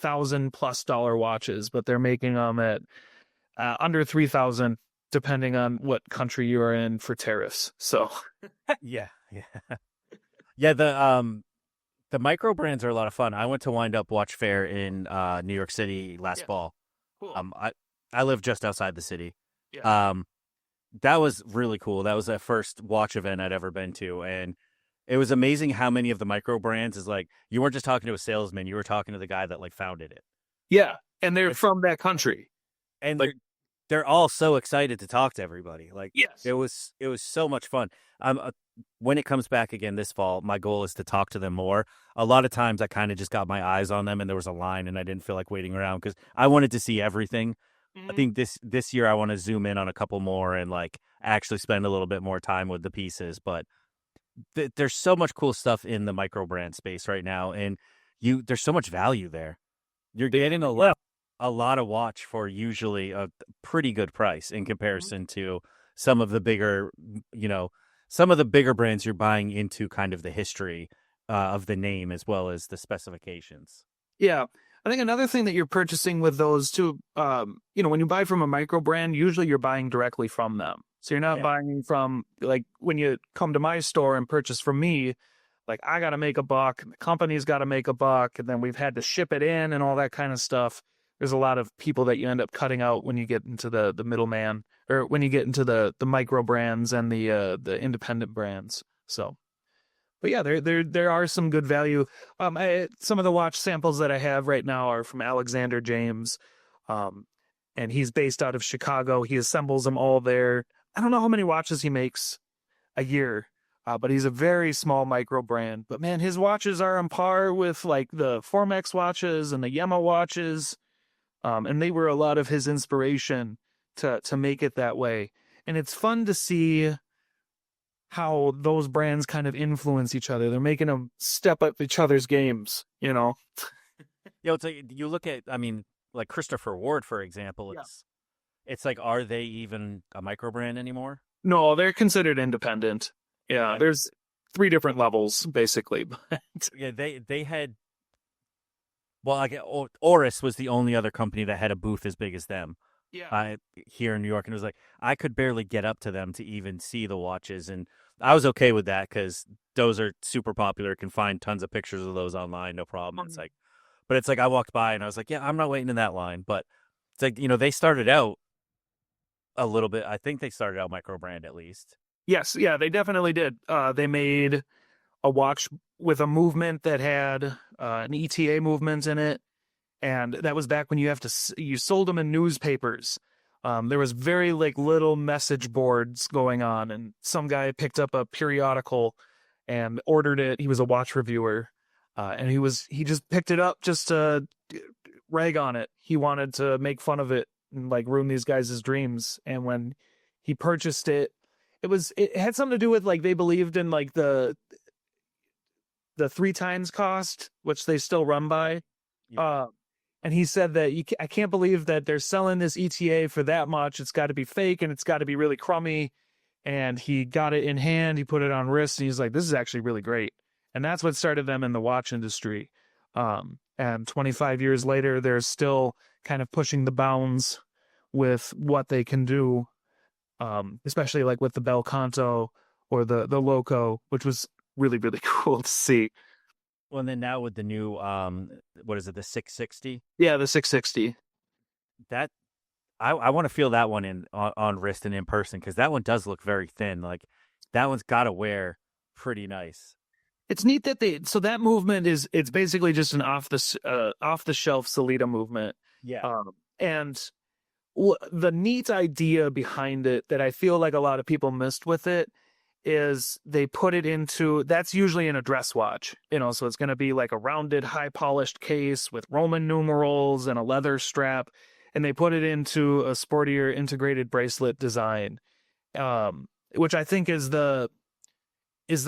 $10,000+ watches, but they're making them at under 3,000, depending on what country you are in for tariffs. So Yeah. Yeah. Yeah, the micro brands are a lot of fun. I went to Wind Up Watch Fair in New York City last yeah, fall. cool. I live just outside the city. Yeah, That was really cool. That was the first watch event I'd ever been to, and it was amazing how many of the micro brands is like you weren't just talking to a salesman, you were talking to the guy that like founded it. yeah, and they're It's from that country. and Like, they're all so excited to talk to everybody. Like yes. it was so much fun. When it comes back again this fall, my goal is to talk to them more. A lot of times I kind of just got my eyes on them and there was a line and I didn't feel like waiting around because I wanted to see everything. I Mhm. think this year I want to zoom in on a couple more and like actually spend a little bit more time with the pieces. But there's so much cool stuff in the micro brand space right now, and there's so much value there. You're getting a lot of watch for usually a pretty good price in Mhm. comparison to some of the bigger, you know, some of the bigger brands you're buying into kind of the history of the name as well as the specifications. Yeah. I think another thing that you're purchasing with those too, when you buy from a micro brand, usually you're buying directly from them. So you're not Yeah. buying from, like, when you come to my store and purchase from me, like, I got to make a buck and the company's got to make a buck. And then we've had to ship it in and all that kind of stuff. There's a lot of people that you end up cutting out when you get into the middleman, or when you get into the micro brands and the independent brands. So, but yeah, there are some good value. Some of the watch samples that I have right now are from Alexander James, um, and he's based out of Chicago. He assembles them all there. I don't know how many watches he makes a year, but he's a very small micro brand. But man, his watches are on par with like the Formex watches and the Yema watches, and they were a lot of his inspiration to make it that way. And it's fun to see how those brands kind of influence each other. They're making them step up each other's games, you know? It's like you look at, I mean, like Christopher Ward, for example, Yeah. it's like, are they even a micro brand anymore? No, they're considered independent. Yeah, Yeah. there's three different levels, basically. Yeah, they had, well, like Oris was the only other company that had a booth as big as them. Yeah. Here in New York, and it was like I could barely get up to them to even see the watches, and I was okay with that because those are super popular. Can find tons of pictures of those online, no problem. It's like, but it's like I walked by and I was like, yeah, I'm not waiting in that line. But it's like they started out a little bit. I think they started out micro brand at least. Yes, yeah, they definitely did. They made a watch with a movement that had an ETA movement in it, and that was back when you sold them in newspapers. There was very like little message boards going on, and some guy picked up a periodical and ordered it. He was a watch reviewer, and he just picked it up just to rag on it. He wanted to make fun of it and like ruin these guys' dreams. And when he purchased it, it had something to do with like they believed in like the three times cost, which they still run by. Yeah. Uh, and he said that I can't believe that they're selling this ETA for that much. It's got to be fake and it's got to be really crummy. And he got it in hand. He put it on wrist, and he's like, "This is actually really great." And that's what started them in the watch industry. And 25 years later, they're still kind of pushing the bounds with what they can do, especially like with the Bel Canto or the Loco, which was really really cool to see. Well, and then now with the new what is it, the 660? Yeah, the 660. That I want to feel that one on wrist and in person because that one does look very thin. Like that one's got to wear pretty nice. It's neat that so that movement it's basically just an off the shelf Solita movement. Yeah. And the neat idea behind it that I feel like a lot of people missed with it is they put it into, that's usually in a dress watch, so it's going to be like a rounded, high polished case with Roman numerals and a leather strap. And they put it into a sportier integrated bracelet design, which I think is the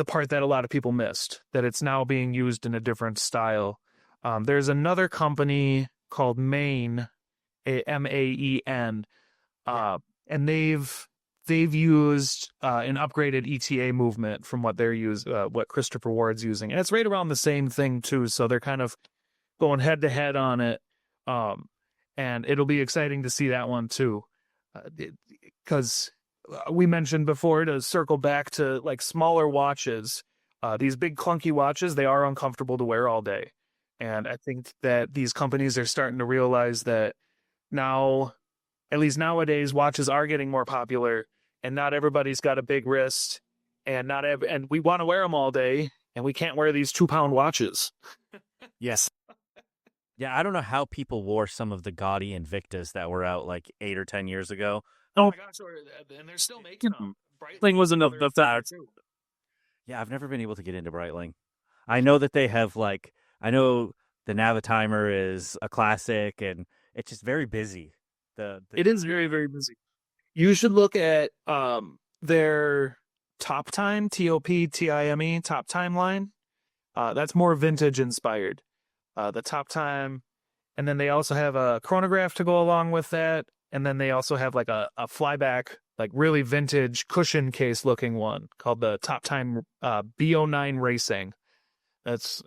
part that a lot of people missed, that it's now being used in a different style. There's another company called Main, Maen, and they've used an upgraded ETA movement from what Christopher Ward's using, and it's right around the same thing too. So they're kind of going head to head on it, and it'll be exciting to see that one too, because we mentioned before, to circle back to like smaller watches. These big clunky watches, they are uncomfortable to wear all day, and I think that these companies are starting to realize that now, at least nowadays, watches are getting more popular, and not everybody's got a big wrist, and and we want to wear them all day, and we can't wear these 2-pound watches. Yes. Yeah, I don't know how people wore some of the Gaudy Invictas that were out like 8 or 10 years ago. Oh my gosh, and they're still making them. Breitling was another that. Yeah, I've never been able to get into Breitling. I know that they have I know the Navitimer is a classic, and it's just very busy. It is very very busy. You should look at their Top Time, TOPTIME, Top Time line. That's more vintage inspired. The Top Time And then they also have a chronograph to go along with that. And then they also have like a flyback, like really vintage cushion case looking one called the Top Time BO9 Racing. That's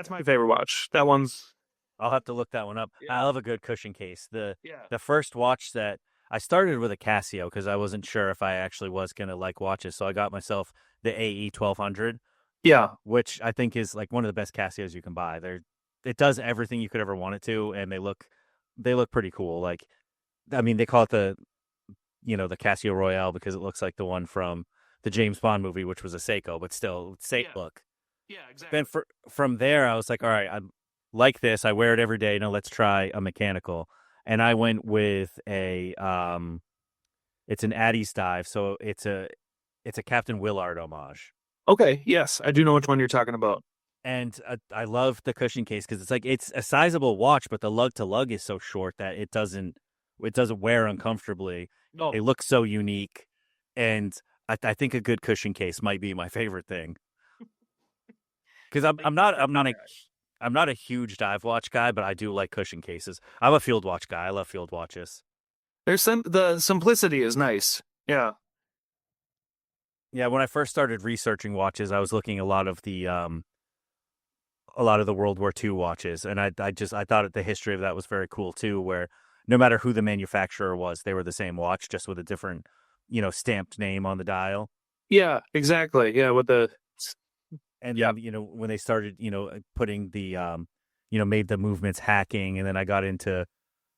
my favorite watch. That one's I'll have to look that one up. yeah, I love a good cushion case. The yeah, the first watch that I started with a Casio because I wasn't sure if I actually was gonna like watches, so I got myself the AE 1200, yeah, which I think is like one of the best Casios you can buy. It does everything you could ever want it to, and they look pretty cool. Like I mean, they call it the Casio Royale because it looks like the one from the James Bond movie, which was a Seiko, but still, yeah, look. yeah, Then exactly. from there, I was like, all right, I like this. I wear it every day. Now let's try a mechanical. And I went with it's an Addis dive, so it's a Captain Willard homage. Okay, yes, I do know which one you're talking about. And I love the cushion case because it's a sizable watch, but the lug to lug is so short that it doesn't wear uncomfortably. No, It looks so unique, and I think a good cushion case might be my favorite thing because I used to I'm do not that. I'm not a huge dive watch guy, but I do like cushion cases. I'm a field watch guy. I love field watches. The simplicity is nice. Yeah. Yeah, when I first started researching watches, I was looking a lot of the World War II watches, and I thought the history of that was very cool too, where no matter who the manufacturer was, they were the same watch, just with a different, stamped name on the dial. Yeah, exactly. Yeah, with the And yeah. then when they started putting made the movements hacking, and then I got into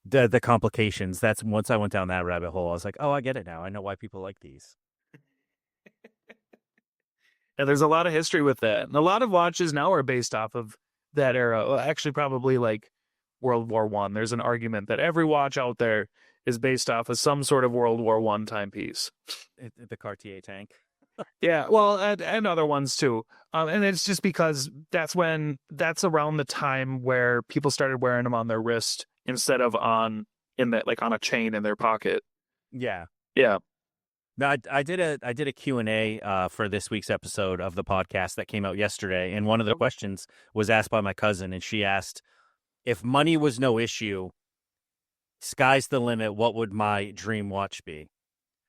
the complications. That's once I went down that rabbit hole, I was like, oh, I get it now. I know why people like these. And there's a lot of history with that. And a lot of watches now are based off of that era. Well, actually, probably like World War One. There's an argument that every watch out there is based off of some sort of World War One timepiece. The Cartier tank. Yeah, well, and other ones too. And it's just because that's around the time where people started wearing them on their wrist instead of in that like on a chain in their pocket. Yeah. Yeah. No, I did a Q&A for this week's episode of the podcast that came out yesterday, and one of the Okay. questions was asked by my cousin, and she asked, if money was no issue, sky's the limit, what would my dream watch be? And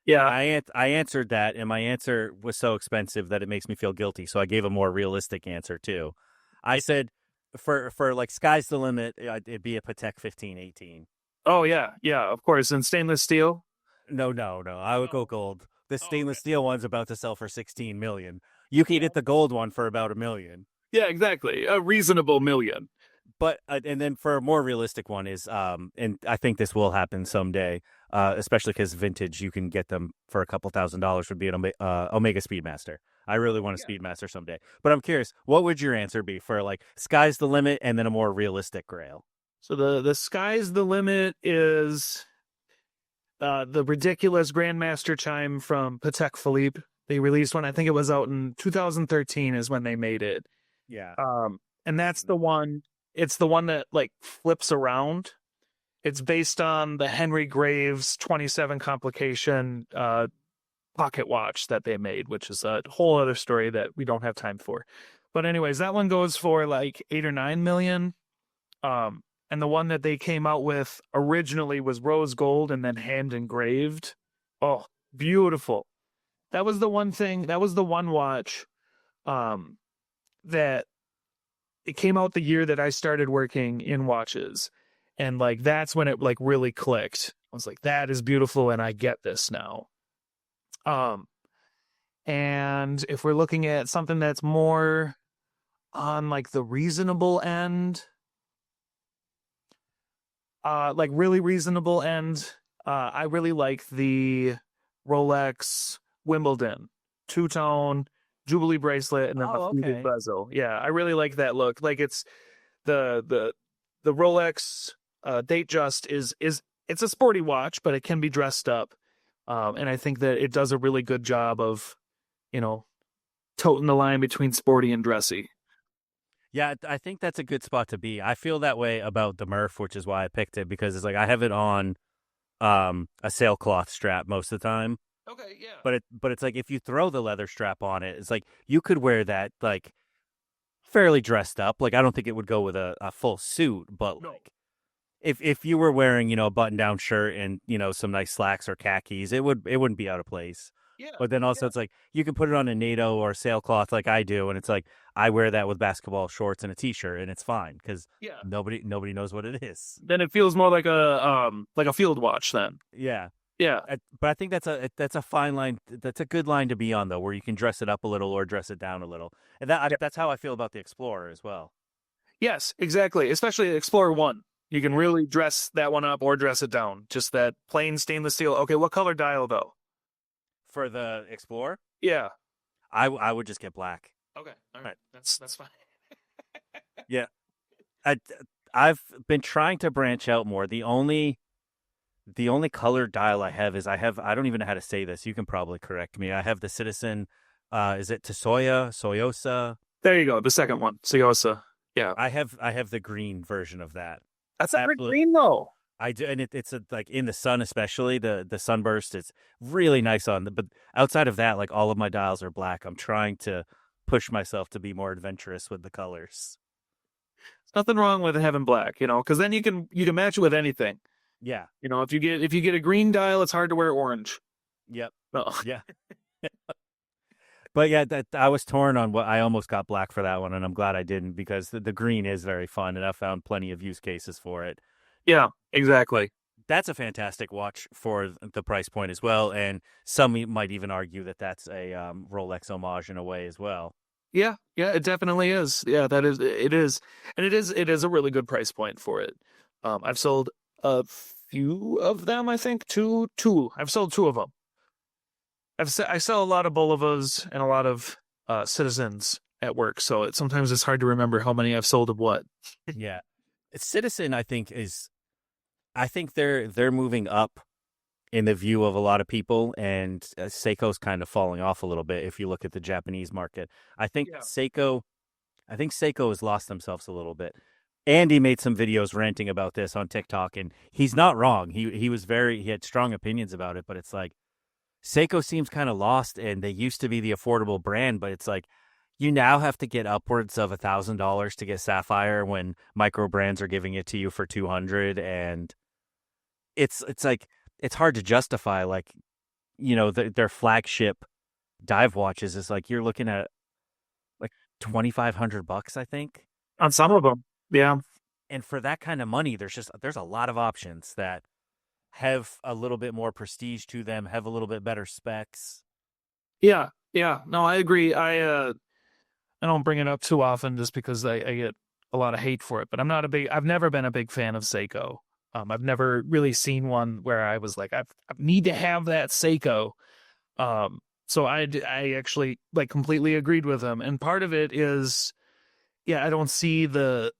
Yeah. I answered that, and my answer was so expensive that it makes me feel guilty, so I gave a more realistic answer too. I said for like sky's the limit, it'd be a Patek 1518. Oh yeah. Yeah. Of course. And stainless steel. No. I would Oh. go gold. The Oh. Okay. stainless steel one's about to sell for 16 million. You could Yeah. get the gold one for about $1 million. Yeah. Exactly. A reasonable million. But and then for a more realistic one is and I think this will happen someday, especially because vintage you can get them for a couple $1,000s, would be an Omega Speedmaster. I really want a Yeah. Speedmaster someday. But I'm curious, what would your answer be for like sky's the limit and then a more realistic Grail? So the sky's the limit is the ridiculous Grandmaster chime from Patek Philippe. They released one. I think it was out in 2013 is when they made it. Yeah. And that's the one. It's the one that like flips around. It's based on the Henry Graves 27 complication pocket watch that they made, which is a whole other story that we don't have time for. But anyways, that one goes for like 8 or 9 million. And the one that they came out with originally was rose gold and then hand engraved. Oh, beautiful. That was the one thing, that was the one watch um that it came out the year that I started working in watches. And like that's when it like really clicked. I was like, that is beautiful and I get this now. Um and if we're looking at something that's more on like the reasonable end, like really reasonable end. I really like the Rolex Wimbledon two-tone Jubilee bracelet and then the Oh, fluted okay. bezel. Yeah, I really like that look. Like it's the the the Rolex Datejust is it's a sporty watch, but it can be dressed up. And I think that it does a really good job of, you know, toting the line between sporty and dressy. Yeah, I think that's a good spot to be. I feel that way about the Murph, which is why I picked it because it's like I have it on a sailcloth strap most of the time. Okay, yeah. But it's like if you throw the leather strap on it, it's like you could wear that like fairly dressed up. Like I don't think it would go with a full suit, but No. like if you were wearing, a button down shirt and, some nice slacks or khakis, it wouldn't be out of place. Yeah, But then also yeah, it's like you can put it on a NATO or a sailcloth like I do, and it's like I wear that with basketball shorts and a t-shirt, and it's fine because yeah. nobody knows what it is. Then it feels more like a field watch then. Yeah. Yeah. But I think that's a fine line. That's a good line to be on though, where you can dress it up a little or dress it down a little, and Yeah. that's how I feel about the Explorer as well. Yes, exactly. Especially Explorer 1. You can really dress that one up or dress it down. Just that plain stainless steel. Okay, what color dial though? For the Explorer, Yeah. I would just get black. Okay. All right. That's fine. Yeah, I I've been trying to branch out more. The only color dial I have is I don't even know how to say this. You can probably correct me. I have the Citizen. Is it Soyosa? There you go. The second one. Seosa. Yeah. I have the green version of that. That's not very Absolutely. green though. I do, and like in the sun, especially the sunburst. It's really nice on. But outside of that, like all of my dials are black. I'm trying to push myself to be more adventurous with the colors. There's nothing wrong with having black, because then you can match it with anything. Yeah. If you get a green dial, it's hard to wear orange. Yep. No. Yeah. But yeah, that I was torn on what I almost got black for that one, and I'm glad I didn't because the green is very fun, and I found plenty of use cases for it. Yeah, exactly. That's a fantastic watch for the price point as well, and some might even argue that that's a Rolex homage in a way as well. Yeah, yeah, it definitely is. Yeah, it is, and it is a really good price point for it. I've sold a few of them, I think two. I've sold two of them. I sell a lot of Bolivas and a lot of Citizens at work, so sometimes it's hard to remember how many I've sold of what. Yeah, Citizen, I think they're moving up in the view of a lot of people, and Seiko's kind of falling off a little bit if you look at the Japanese market. I think Yeah. Seiko, I think Seiko has lost themselves a little bit. Andy made some videos ranting about this on TikTok, and he's not wrong. He had strong opinions about it, but it's like Seiko seems kind of lost, and they used to be the affordable brand, but it's like you now have to get upwards of $1,000 to get Sapphire when micro brands are giving it to you for 200, and it's like it's hard to justify like their flagship dive watches is like you're looking at like $2,500 I think, On some of them. Yeah. and for that kind of money there's a lot of options that have a little bit more prestige to them, have a little bit better specs. Yeah. Yeah. No, I agree. I don't bring it up too often just because I get a lot of hate for it, but I've never been a big fan of Seiko. I've never really seen one where I was like, I need to have that Seiko. So I actually like completely agreed with him. And part of it is, yeah, I don't see the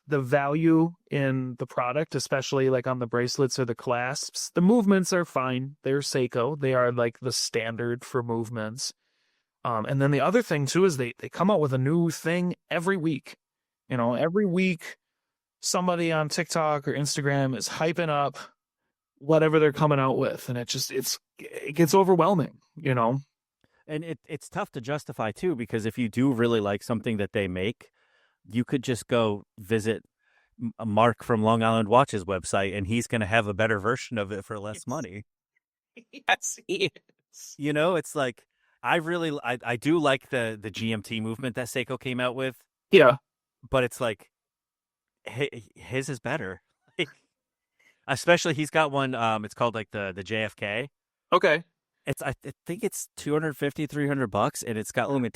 value in the product, especially like on the bracelets or the clasps. The movements are fine. They're Seiko. They are like the standard for movements. And then the other thing too is they come out with a new thing every week. Every week somebody on TikTok or Instagram is hyping up whatever they're coming out with, and it gets overwhelming. And it's tough to justify too, because if you do really like something that they make, you could just go visit Mark from Long Island Watch's website, and he's going to have a better version of it for less money. Yes, he is. It's like I do like the GMT movement that Seiko came out with, Yeah. but it's like his is better. Especially he's got one. It's called like the JFK. Okay. I think it's $250-$300, and it's got little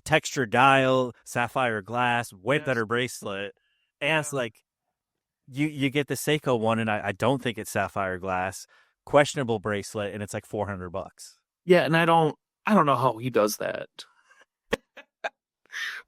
texture dial, sapphire glass, way better bracelet. And it's like you get the Seiko one, and I don't think it's sapphire glass, questionable bracelet, and it's like $400. Yeah, and I don't know how he does that.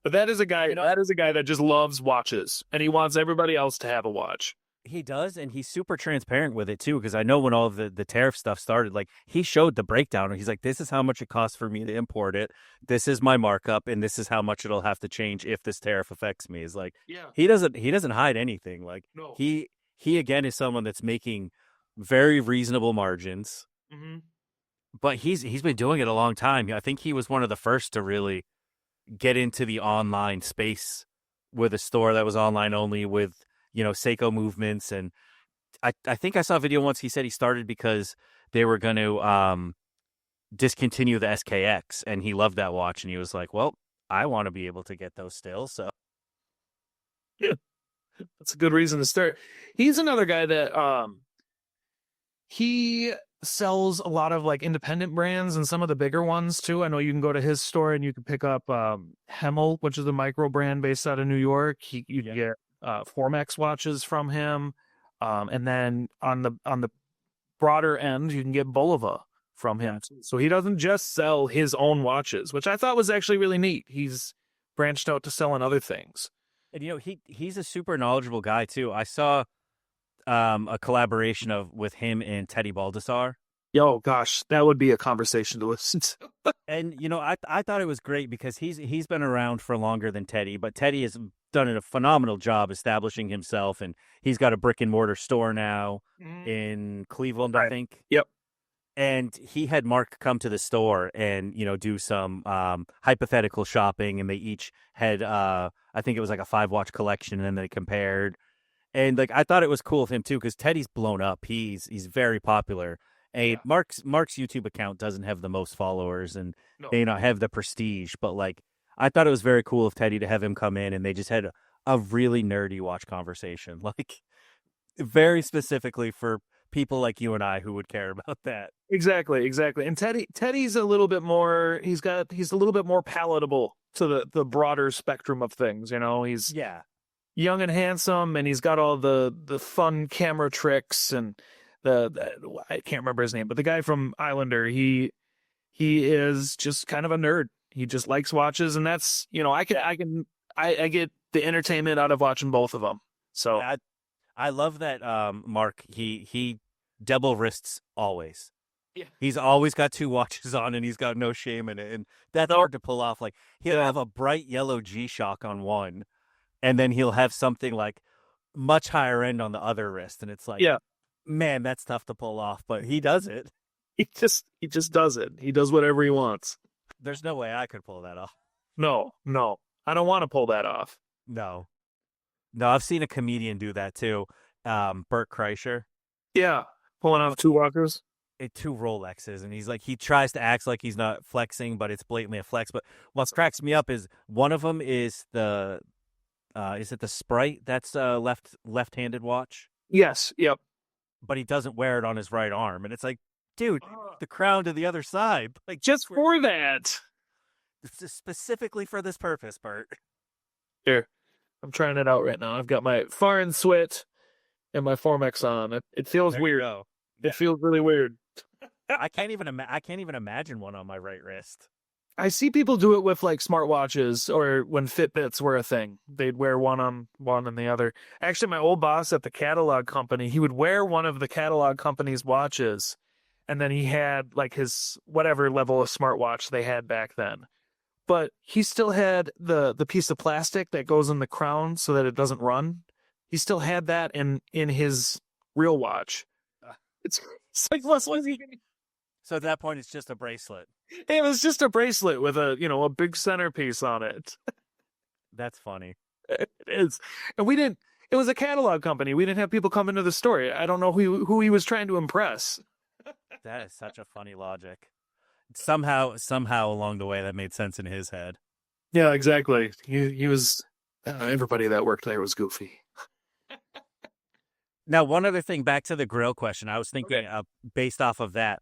But that is a guy. That is a guy that just loves watches, and he wants everybody else to have a watch. He does, and he's super transparent with it too, because I know when all of the tariff stuff started, like he showed the breakdown, and he's like, this is how much it costs for me to import it, this is my markup, and this is how much it'll have to change if this tariff affects me. Is like, Yeah. he doesn't hide anything. Like, No. he again is someone that's making very reasonable margins, Mm-hmm. but he's been doing it a long time. I think he was one of the first to really get into the online space with a store that was online only, with Seiko movements. And I think I saw a video once. He said he started because they were going to discontinue the SKX, and he loved that watch, and he was like, well, I want to be able to get those still. So Yeah, that's a good reason to start. He's another guy that he sells a lot of like independent brands and some of the bigger ones too. I know you can go to his store and you can pick up Hemel, which is a micro brand based out of New York. You can get Formex watches from him, and then on the broader end, you can get Bulova from him. So he doesn't just sell his own watches, which I thought was actually really neat. He's branched out to selling other things. And he's a super knowledgeable guy too. I saw a collaboration with him and Teddy Baldessar. Yo, gosh, that would be a conversation to listen to. And I thought it was great because he's been around for longer than Teddy, but Teddy has done a phenomenal job establishing himself, and he's got a brick and mortar store now in Cleveland, I think. Yep. And he had Mark come to the store and do some hypothetical shopping, and they each had I think it was like a 5-watch collection, and then they compared. And like I thought it was cool of him too, because Teddy's blown up. He's very popular. And Mark's YouTube account doesn't have the most followers, and they not have the prestige. But like I thought it was very cool of Teddy to have him come in, and they just had a really nerdy watch conversation, like very specifically for people like you and I who would care about that. Exactly. And Teddy's a little bit more. He's a little bit more palatable to the broader spectrum of things. He's young and handsome, and he's got all the fun camera tricks and I can't remember his name, but the guy from Islander, he is just kind of a nerd. He just likes watches, and that's I get the entertainment out of watching both of them. So I love that Mark. He double wrists always. Yeah, he's always got 2 watches on, and he's got no shame in it, and that's hard to pull off. Like he'll have a bright yellow G-Shock on one, and then he'll have something like much higher end on the other wrist, and it's like, man, that's tough to pull off, but he does it. He just does it. He does whatever he wants. There's no way I could pull that off. No, I don't want to pull that off. No, I've seen a comedian do that too. Bert Kreischer. Yeah, pulling off 2 walkers. 2 Rolexes, and he tries to act like he's not flexing, but it's blatantly a flex. But what cracks me up is one of them is is it the Sprite that's left-handed watch? Yes. Yep. But he doesn't wear it on his right arm, and it's like, dude, the crown to the other side, like just for that, specifically for this purpose, Bert. Here, I'm trying it out right now. I've got my Foreign Swit and my Formex on. It feels weird. It feels really weird. I can't even imagine one on my right wrist. I see people do it with like smartwatches, or when Fitbits were a thing, they'd wear one on one and the other. Actually, my old boss at the catalog company, he would wear one of the catalog company's watches, and then he had like his whatever level of smartwatch they had back then. But he still had the piece of plastic that goes in the crown so that it doesn't run. He still had that in his real watch. It's like, what was he gonna... So at that point, it's just a bracelet. It was just a bracelet with a big centerpiece on it. That's funny. It is. And it was a catalog company. We didn't have people come into the store. I don't know who he was trying to impress. That is such a funny logic. Somehow along the way, that made sense in his head. Yeah, exactly. He was, everybody that worked there was goofy. Now, one other thing, back to the Grail question. I was thinking, based off of that,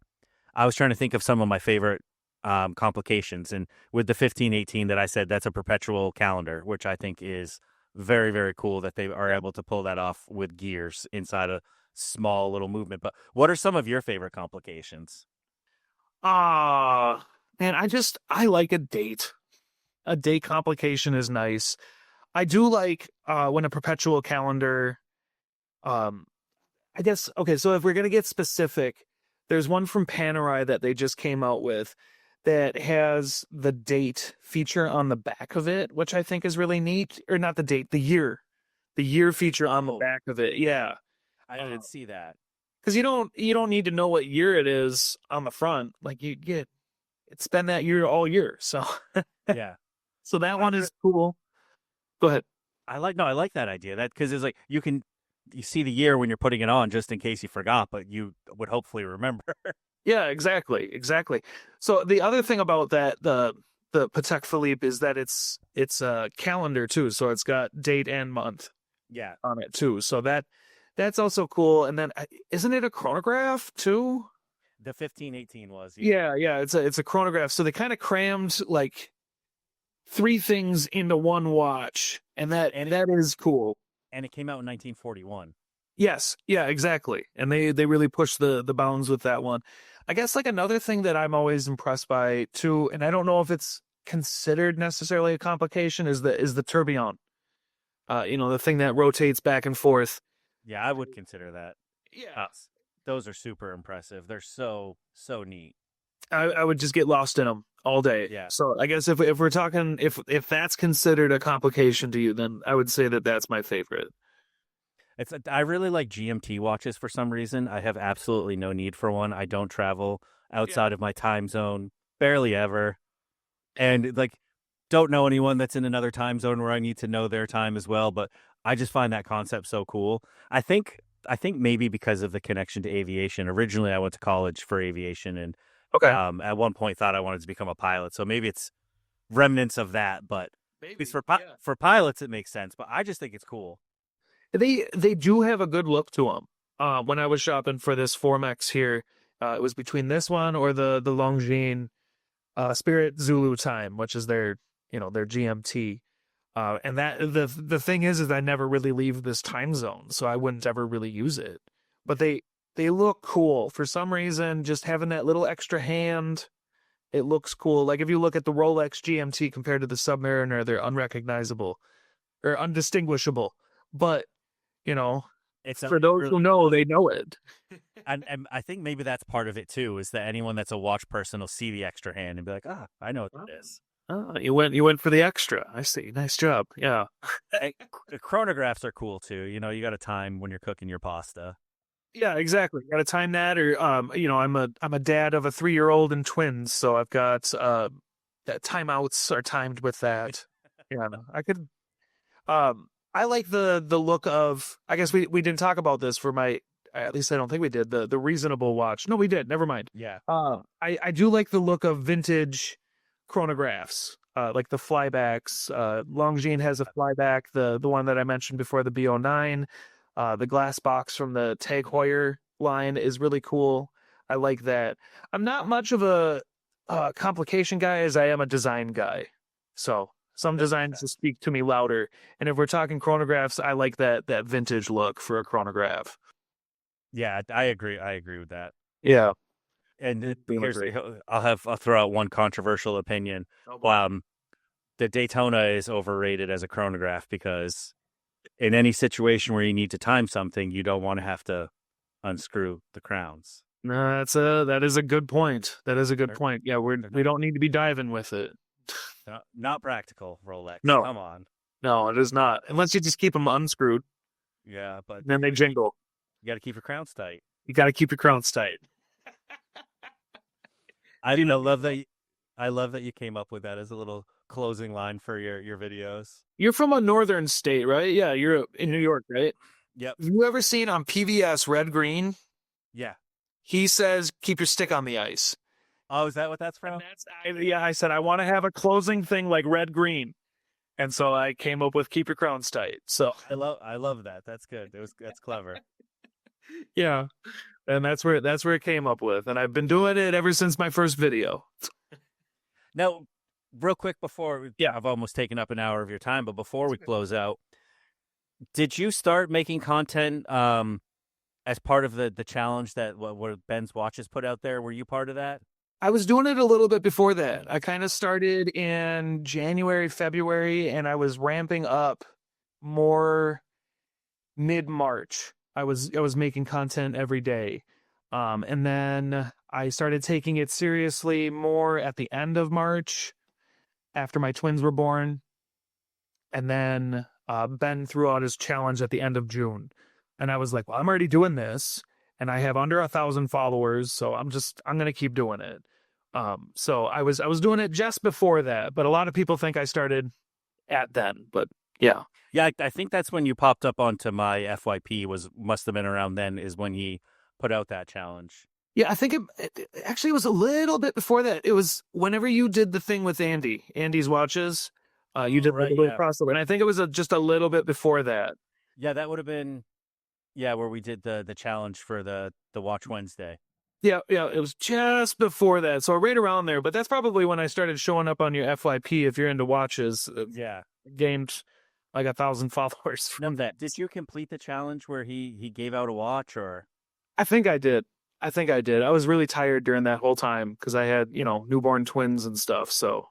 I was trying to think of some of my favorite complications. And with the 1518 that I said, that's a perpetual calendar, which I think is very, very cool that they are able to pull that off with gears inside a small little movement. But what are some of your favorite complications? Man, I like a date. A date complication is nice. I do like when a perpetual calendar, I guess, okay, so if we're going to get specific, there's one from Panerai that they just came out with that has the date feature on the back of it, which I think is really neat. Or not the date, the year. The year feature on the back of it. Yeah. I didn't see that. Because you don't need to know what year it is on the front. Like it's been that year all year. So yeah. So that one is cool. Go ahead. I like that idea. That because it's like you see the year when you're putting it on just in case you forgot, but you would hopefully remember. Yeah, exactly, exactly. So the other thing about that the Patek Philippe is that it's a calendar too, so it's got date and month Yeah, on it too. So that's also cool. And then isn't it a chronograph too? the 1518 was. Yeah, yeah, it's a chronograph. So they kind of crammed like three things into one watch, and that is cool. And it came out in 1941. Yes, yeah, exactly. And they really pushed the bounds with that one. I guess like another thing that I'm always impressed by too, and I don't know if it's considered necessarily a complication, is the tourbillon. The thing that rotates back and forth. Yeah, I would consider that. Yeah. Those are super impressive. They're so neat. I would just get lost in them all day. Yeah. So I guess if we're talking if that's considered a complication to you, then I would say that that's my favorite. I really like GMT watches for some reason. I have absolutely no need for one. I don't travel Yeah. outside of my time zone, barely ever. And like don't know anyone that's in another time zone where I need to know their time as well, but I just find that concept so cool. I think maybe because of the connection to aviation. Originally I went to college for aviation and Okay. at one point thought I wanted to become a pilot. So maybe it's remnants of that, but at Maybe. least Yeah. for pilots it makes sense, but I just think it's cool. They do have a good look to them. When I was shopping for this Formex here, it was between this one or the Longines Spirit Zulu time, which is their GMT. And that the thing is I never really leave this time zone, so I wouldn't ever really use it. But they look cool for some reason. Just having that little extra hand, it looks cool. Like if you look at the Rolex GMT compared to the Submariner, they're unrecognizable or undistinguishable. But you know, It's for those really who know, they know it. and I think maybe that's part of it too, is that anyone that's a watch person will see the extra hand and be like, ah, I know what that is. Oh, you went for the extra. I see. Nice job. Yeah. Chronographs are cool too. You got a time when you're cooking your pasta. Yeah, exactly. Got to time that, or I'm a dad of a 3-year-old and twins, so I've got timeouts are timed with that. Yeah, no, I could. I like the look of. I guess we didn't talk about this for my. At least I don't think we did the reasonable watch. No, we did. Never mind. Yeah. I do like the look of vintage chronographs, like the flybacks. Longines has a flyback, the one that I mentioned before, the B09. The glass box from the Tag Heuer line is really cool. I like that. I'm not much of a complication guy as I am a design guy. So some designs just speak to me louder. And if we're talking chronographs, I like that vintage look for a chronograph. Yeah, I agree. I agree with that. Yeah. And Being here's agree. I'll throw out one controversial opinion. The Daytona is overrated as a chronograph because in any situation where you need to time something, you don't want to have to unscrew the crowns. No, that is a good point. That is a good point. Yeah, we don't need to be diving with it. Not practical, Rolex. No. Come on. No, it is not. Unless you just keep them unscrewed, Yeah, but then they jingle. you got to keep your crowns tight. You got to keep your crowns tight. I love that you came up with that as a little closing line for your videos. You're from a northern state, right? Yeah, you're in New York, right? Yep. Have you ever seen on PBS Red Green? Yeah. He says, "Keep your stick on the ice." Oh, is that what that's from? I said I want to have a closing thing like Red Green, and so I came up with "Keep your crowns tight." So I love that. That's good. That's clever. yeah, and that's where it came up with, and I've been doing it ever since my first video. Now, real quick Yeah. I've almost taken up an hour of your time, but before we close out, did you start making content as part of the challenge that what Ben's Watches put out there? Were you part of that? I was doing it a little bit before that. I kind of started in January, February, and I was ramping up more mid-March. I was making content every day. And then I started taking it seriously more at the end of March after my twins were born. And then Ben threw out his challenge at the end of June. And I was like, well, I'm already doing this and I have under 1,000 followers, so I'm going to keep doing it. So I was doing it just before that, but a lot of people think I started at then, but Yeah. Yeah, I think that's when you popped up onto my FYP. Must have been around then. Is when he put out that challenge. Yeah, I think it actually was a little bit before that. It was whenever you did the thing with Andy's watches. You Oh did like a right, little yeah, crossover, and I think it was just a little bit before that. yeah. That would have been where we did the challenge for the Watch Wednesday. Yeah, yeah, it was just before that, so right around there. But that's probably when I started showing up on your FYP. If you're into watches, Yeah. gained like 1,000 followers Now, from that. did you complete the challenge where he gave out a watch or? I think I did. I think I did. I was really tired during that whole time because I had, newborn twins and stuff. So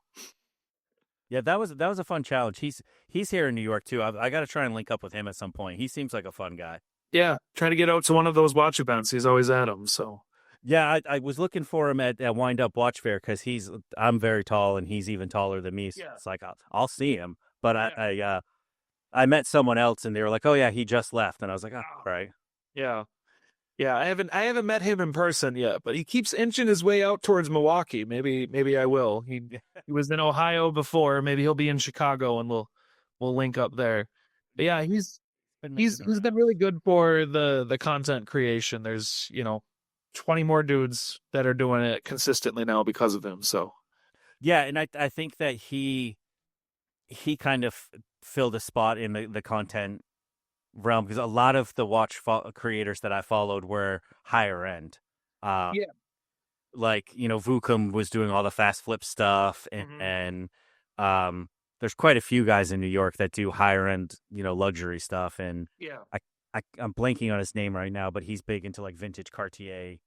Yeah, that was a fun challenge. He's here in New York too. I got to try and link up with him at some point. He seems like a fun guy. yeah, trying to get out to one of those watch events. He's always at them. So Yeah, I was looking for him at Wind Up Watch Fair because I'm very tall and he's even taller than me. So yeah, it's like I'll see him, but yeah, I met someone else and they were like, oh yeah, he just left, and I was like, oh, wow. right. Yeah. Yeah, I haven't met him in person yet, but he keeps inching his way out towards Milwaukee. Maybe I will. He was in Ohio before. Maybe he'll be in Chicago and we'll link up there. But yeah, Been he's making the he's been rounds. really good for the content creation. There's, 20 more dudes that are doing it consistently now because of him. So Yeah, and I think that he kind of filled a spot in the content realm because a lot of the creators that I followed were higher end. Uh, yeah. like Vukum was doing all the fast flip stuff, Hmm. and um, there's quite a few guys in New York that do higher end luxury stuff, and Yeah. I, I'm blanking on his name right now, but he's big into like vintage Cartier.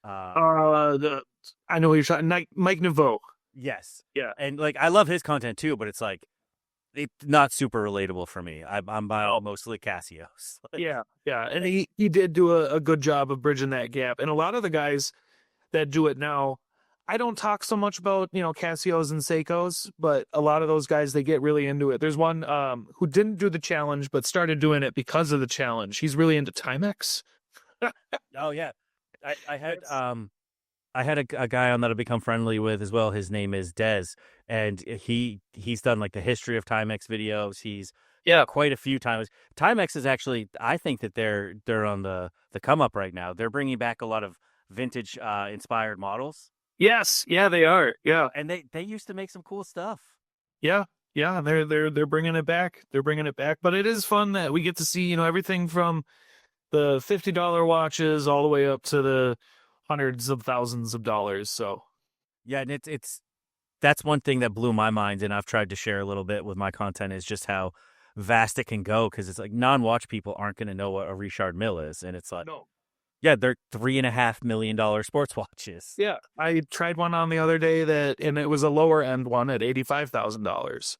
Uh, The I know what you're talking. Mike Naveau. yes, Yeah. and like I love his content too, but it's like it's not super relatable for me. I'm buying No. mostly Casios. Yeah, yeah, and he did do a good job of bridging that gap. And a lot of the guys that do it now, I don't talk so much about Casios and Seikos, but a lot of those guys they get really into it. There's one who didn't do the challenge but started doing it because of the challenge. He's really into Timex. Oh yeah, I had That's a guy on that I've become friendly with as well. His name is Dez, and he's done like the history of Timex videos. He's yeah. quite a few times. Timex is actually, I think that they're on the come up right now. They're bringing back a lot of vintage inspired models, Yes, yeah, they are. Yeah, and they used to make some cool stuff. yeah, yeah. They're bringing it back. They're bringing it back. But it is fun that we get to see everything from the $50 watches all the way up to the hundreds of thousands of dollars. So Yeah, and it's that's one thing that blew my mind, and I've tried to share a little bit with my content is just how vast it can go because it's like non-watch people aren't going to know what a Richard Mill is, and it's like, no. yeah, they're $3.5 million sports watches. Yeah, I tried one on the other day and it was a lower end one at $85,000.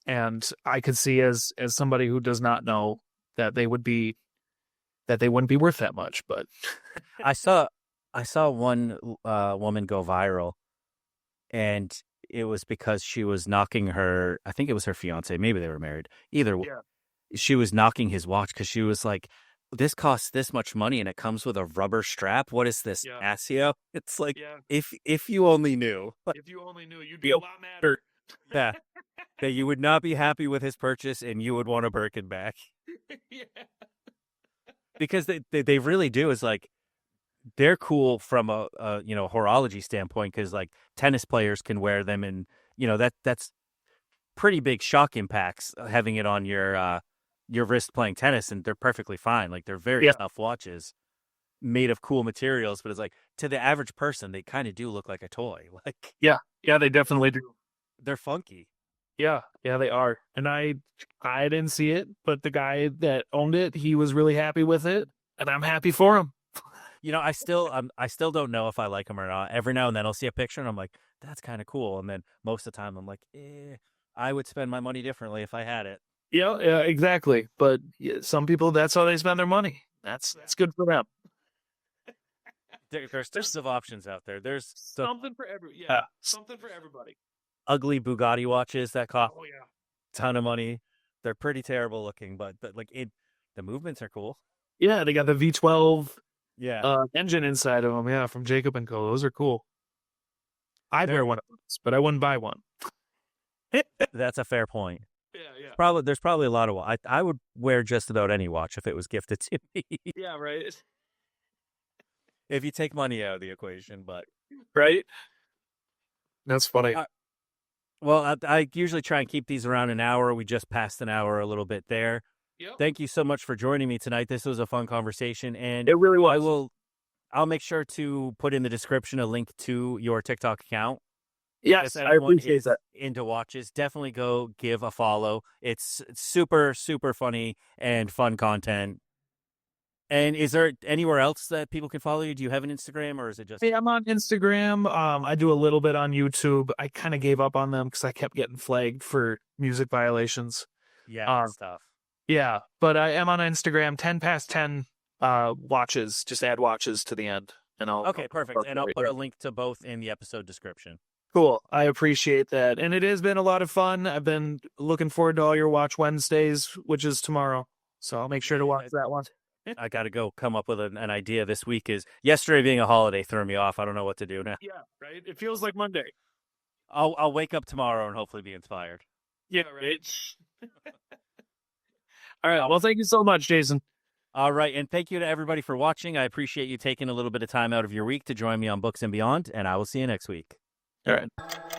And I could see as somebody who does not know that they wouldn't be worth that much, but I saw I saw one woman go viral, and it was because she was knocking her. I think it was her fiance. Maybe they were married. yeah, She was knocking his watch because she was like, "This costs this much money, and it comes with a rubber strap. What is this, yeah, Casio?" It's like yeah. if you only knew, If you only knew, you'd be a lot madder. yeah, that you would not be happy with his purchase, and you would want a Birkin back Yeah, because they really do. Is like they're cool from a horology standpoint because like tennis players can wear them, and that's pretty big shock impacts having it on your wrist playing tennis, and they're perfectly fine. Like they're very yeah, tough watches made of cool materials, but it's like to the average person, they kind of do look like a toy. Like yeah, yeah. They definitely do. they're funky. Yeah, yeah, they are. And I didn't see it, but the guy that owned it, he was really happy with it, and I'm happy for him. I still don't know if I like them or not. Every now and then I'll see a picture and I'm like, that's kind of cool. And then most of the time I'm like, I would spend my money differently if I had it. Yeah, yeah, exactly. But yeah, some people, that's how they spend their money. That's good for them. There's There's tons of options out there. There's the something for yeah, something for everybody. ugly Bugatti watches that cost Oh yeah. a ton of money. They're pretty terrible looking, but like the movements are cool. Yeah, they got the V12 Yeah, engine inside of them. Yeah, from Jacob and Co. Those are cool. I'd they're wear one of those, but I wouldn't buy one. that's a fair point. Yeah, yeah. there's probably a lot of. I would wear just about any watch if it was gifted to me. Yeah, right. If you take money out of the equation, but Right. That's funny. well, I usually try and keep these around an hour. We just passed an hour a little bit there. Yep. Thank you so much for joining me tonight. This was a fun conversation, and It really was. I'll make sure to put in the description a link to your TikTok account. Yes, If I anyone appreciate is that. into watches, definitely go give a follow. It's super, super funny and fun content. And is there anywhere else that people can follow you? Do you have an Instagram, or is it just Hey, I'm on Instagram. I do a little bit on YouTube. I kind of gave up on them because I kept getting flagged for music violations. that stuff? Yeah, but I am on Instagram. 10 past 10 watches. Just add watches to the end, and Okay, perfect. And I'll put a link to both in the episode description. Cool. I appreciate that. And it has been a lot of fun. I've been looking forward to all your Watch Wednesdays, which is tomorrow. So I'll make sure to watch that one. I got to go come up with an idea this week. Is yesterday being a holiday threw me off. I don't know what to do now. Yeah, right. It feels like Monday. I'll wake up tomorrow and hopefully be inspired. Yeah, right. All right. Well, thank you so much, Jason. All right. And thank you to everybody for watching. I appreciate you taking a little bit of time out of your week to join me on Books and Beyond, and I will see you next week. All right.